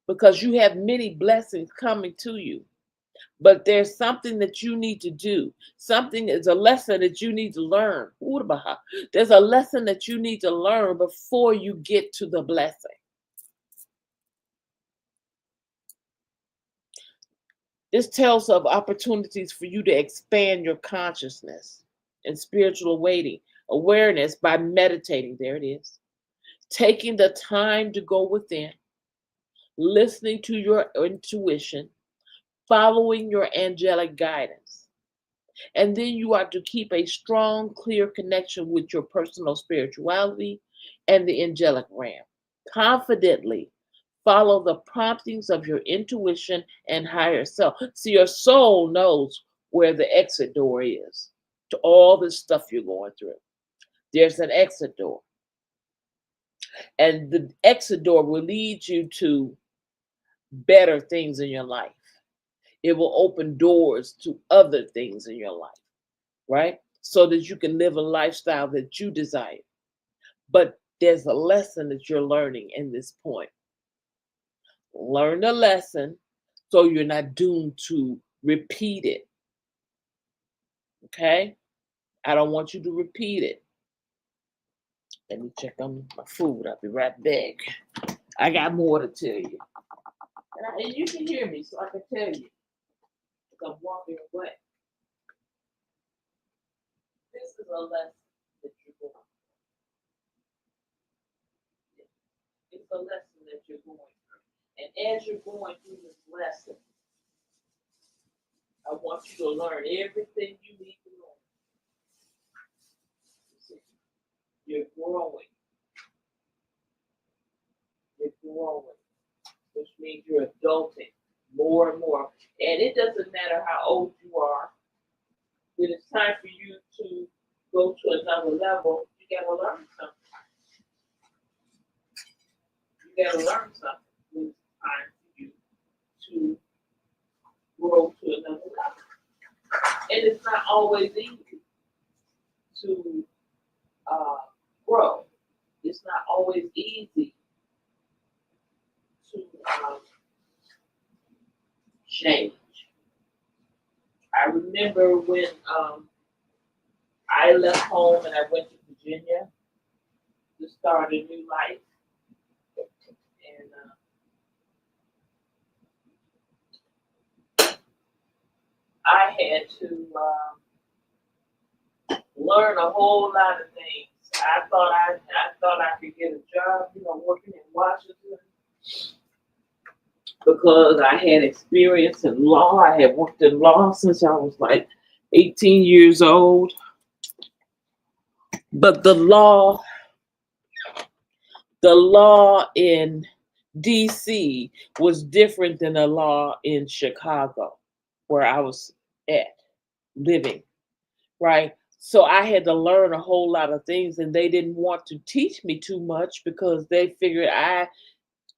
Because you have many blessings coming to you. But there's something that you need to do. Something is a lesson that you need to learn. There's a lesson that you need to learn before you get to the blessing. This tells of opportunities for you to expand your consciousness and spiritual awareness by meditating. There it is. Taking the time to go within, listening to your intuition, following your angelic guidance. And then you are to keep a strong, clear connection with your personal spirituality and the angelic realm. Confidently follow the promptings of your intuition and higher self. See, your soul knows where the exit door is to all this stuff you're going through. There's an exit door. And the exit door will lead you to better things in your life. It will open doors to other things in your life, right? So that you can live a lifestyle that you desire. But there's a lesson that you're learning in this point. Learn the lesson so you're not doomed to repeat it. Okay? I don't want you to repeat it. Let me check on my food. I'll be right back. I got more to tell you. And you can hear me, so I can tell you. Because I'm walking away. This is a lesson that you're going through. It's a lesson that you're going through. And as you're going through this lesson, I want you to learn everything you need to learn. You're growing. You're growing, which means you're adulting more and more. And it doesn't matter how old you are. When it's time for you to go to another level, you gotta learn something. You gotta learn something when it's time for you to grow to another level. And it's not always easy to grow. It's not always easy to change. I remember when I left home and I went to Virginia to start a new life. And I had to learn a whole lot of things. I thought I could get a job, working in Washington, because I had experience in law. I had worked in law since I was like 18 years old. But the law in DC was different than the law in Chicago, where I was living, right? So I had to learn a whole lot of things, and they didn't want to teach me too much because they figured I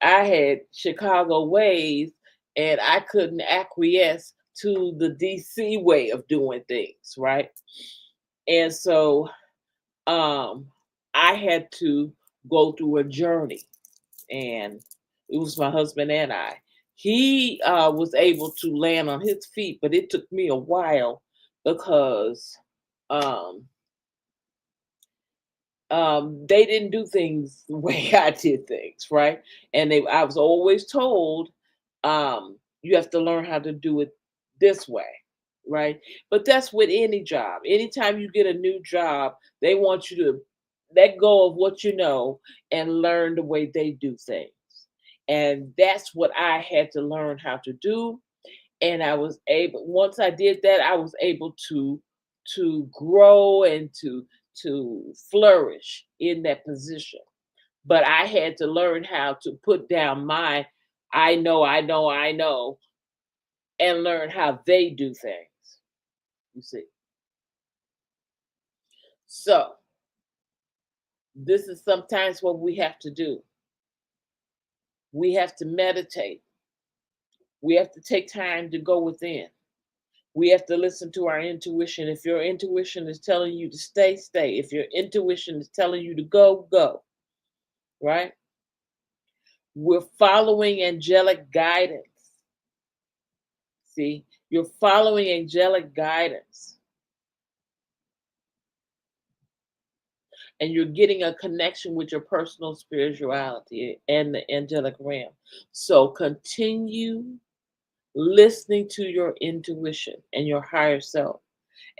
had Chicago ways and I couldn't acquiesce to the DC way of doing things, right? And so I had to go through a journey, and it was my husband and I. He was able to land on his feet, but it took me a while because they didn't do things the way I did things, right? And I was always told, you have to learn how to do it this way, right? But that's with any job. Anytime you get a new job, they want you to let go of what you know and learn the way they do things. And that's what I had to learn how to do. And I was able, once I did that, I was able to grow and to flourish in that position. But I had to learn how to put down my I know, and learn how they do things. You see. So This is sometimes what we have to do. We have to meditate. We have to take time to go within. We have to listen to our intuition. If your intuition is telling you to stay, stay. If your intuition is telling you to go, go. Right? We're following angelic guidance. See, you're following angelic guidance. And you're getting a connection with your personal spirituality and the angelic realm. So continue listening to your intuition and your higher self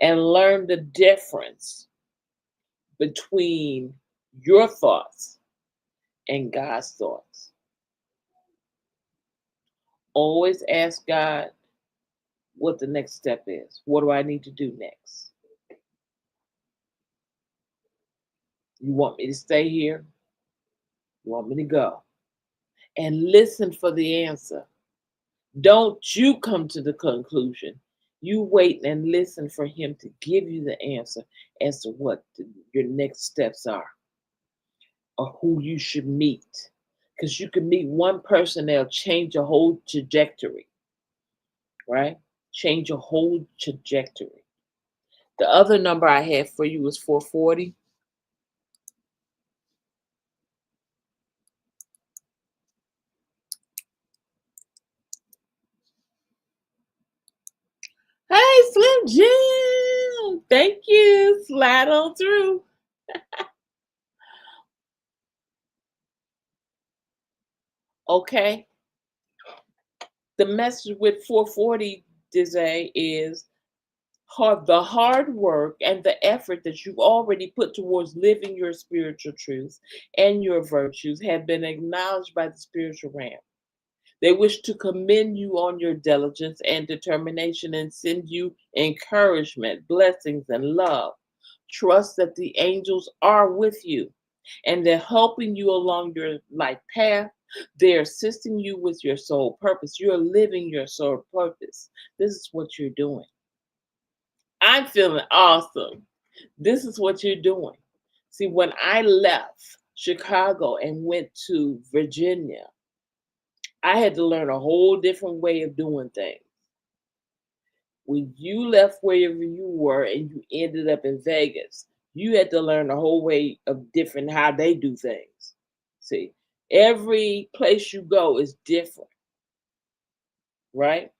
and learn the difference between your thoughts and God's thoughts. Always ask God what the next step is. What do I need to do next? You want me to stay here? You want me to go? And listen for the answer. Don't you come to the conclusion. You wait and listen for him to give you the answer as to what your next steps are or who you should meet. Because you can meet one person, they'll change your whole trajectory, right? Change your whole trajectory. The other number I have for you is 440. Hey, Slim Jim. Thank you. Slide on through. Okay. The message with 440 today is the hard work and the effort that you've already put towards living your spiritual truths and your virtues have been acknowledged by the spiritual realm. They wish to commend you on your diligence and determination and send you encouragement, blessings, and love. Trust that the angels are with you and they're helping you along your life path. They're assisting you with your soul purpose. You're living your soul purpose. This is what you're doing. I'm feeling awesome. This is what you're doing. See, when I left Chicago and went to Virginia, I had to learn a whole different way of doing things. When you left wherever you were and you ended up in Vegas, you had to learn a whole way of different how they do things. See, every place you go is different, right?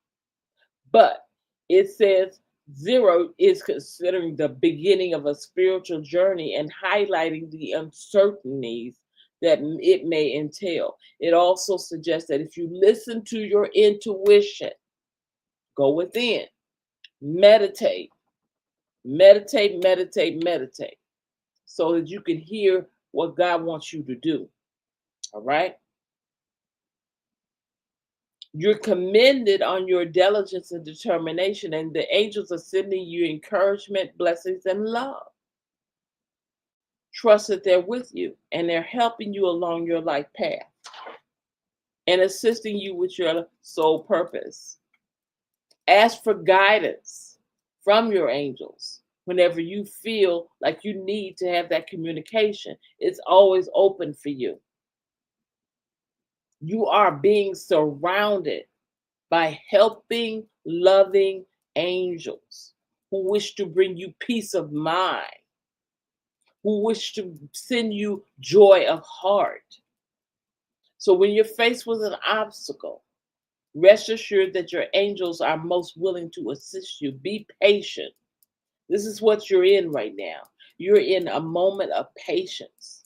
But it says 0 is considering the beginning of a spiritual journey and highlighting the uncertainties that it may entail. It also suggests that if you listen to your intuition, go within, meditate, meditate, meditate, meditate, so that you can hear what God wants you to do. All right? You're commended on your diligence and determination, and the angels are sending you encouragement, blessings, and love. Trust that they're with you and they're helping you along your life path and assisting you with your soul purpose. Ask for guidance from your angels whenever you feel like you need to have that communication. It's always open for you. You are being surrounded by helping, loving angels who wish to bring you peace of mind, who wish to send you joy of heart. So when you're faced with an obstacle, rest assured that your angels are most willing to assist you. Be patient. This is what you're in right now. You're in a moment of patience.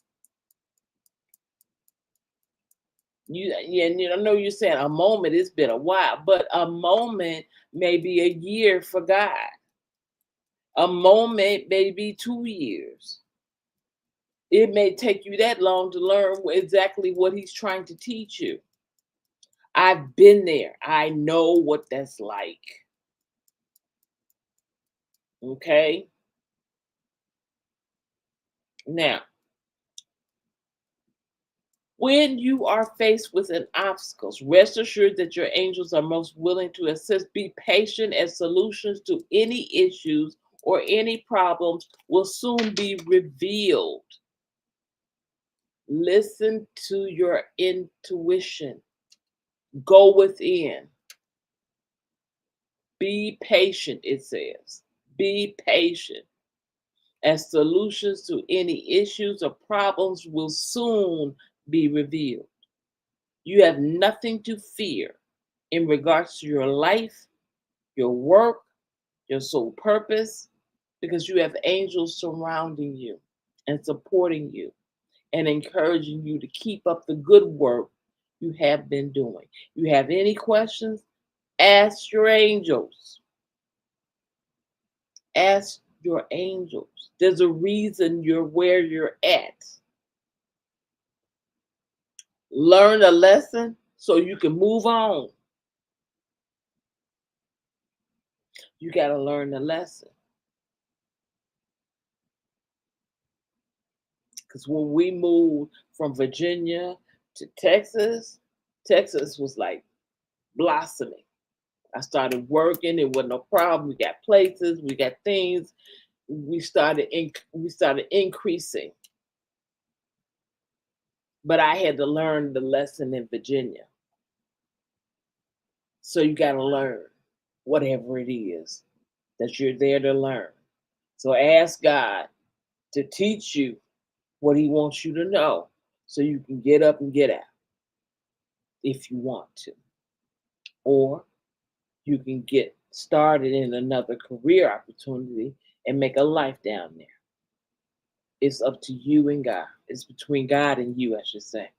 I know you're saying a moment, it's been a while, but a moment may be a year for God. A moment may be 2 years. It may take you that long to learn exactly what he's trying to teach you. I've been there. I know what that's like. Okay? Now, when you are faced with an obstacles, rest assured that your angels are most willing to assist. Be patient as solutions to any issues or any problems will soon be revealed. Listen to your intuition. Go within. Be patient, it says. Be patient, as solutions to any issues or problems will soon be revealed. You have nothing to fear in regards to your life, your work, your sole purpose, because you have angels surrounding you and supporting you and encouraging you to keep up the good work you have been doing. You have any questions? Ask your angels. Ask your angels. There's a reason you're where you're at. Learn a lesson so you can move on. You got to learn the lesson. Because when we moved from Virginia to Texas, Texas was like blossoming. I started working. It wasn't no problem. We got places. We got things. We started increasing. But I had to learn the lesson in Virginia. So you got to learn whatever it is that you're there to learn. So ask God to teach you what he wants you to know so you can get up and get out if you want to. Or you can get started in another career opportunity and make a life down there. It's up to you and God. It's between God and you, I should say.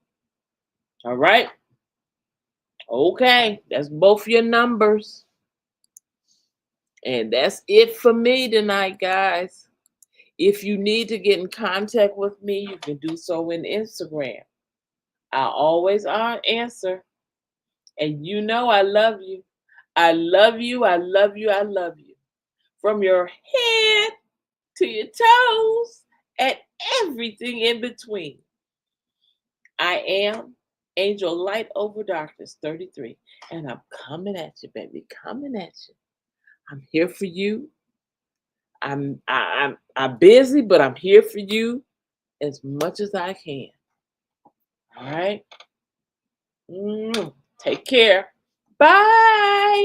All right? Okay, that's both your numbers. And that's it for me tonight, guys. If you need to get in contact with me, you can do so in Instagram. I always answer. And you know I love you. I love you. I love you. I love you. From your head to your toes and everything in between. I am Angel Light Over Darkness 33. And I'm coming at you, baby. Coming at you. I'm here for you. I'm busy, but I'm here for you as much as I can. All right. Take care. Bye.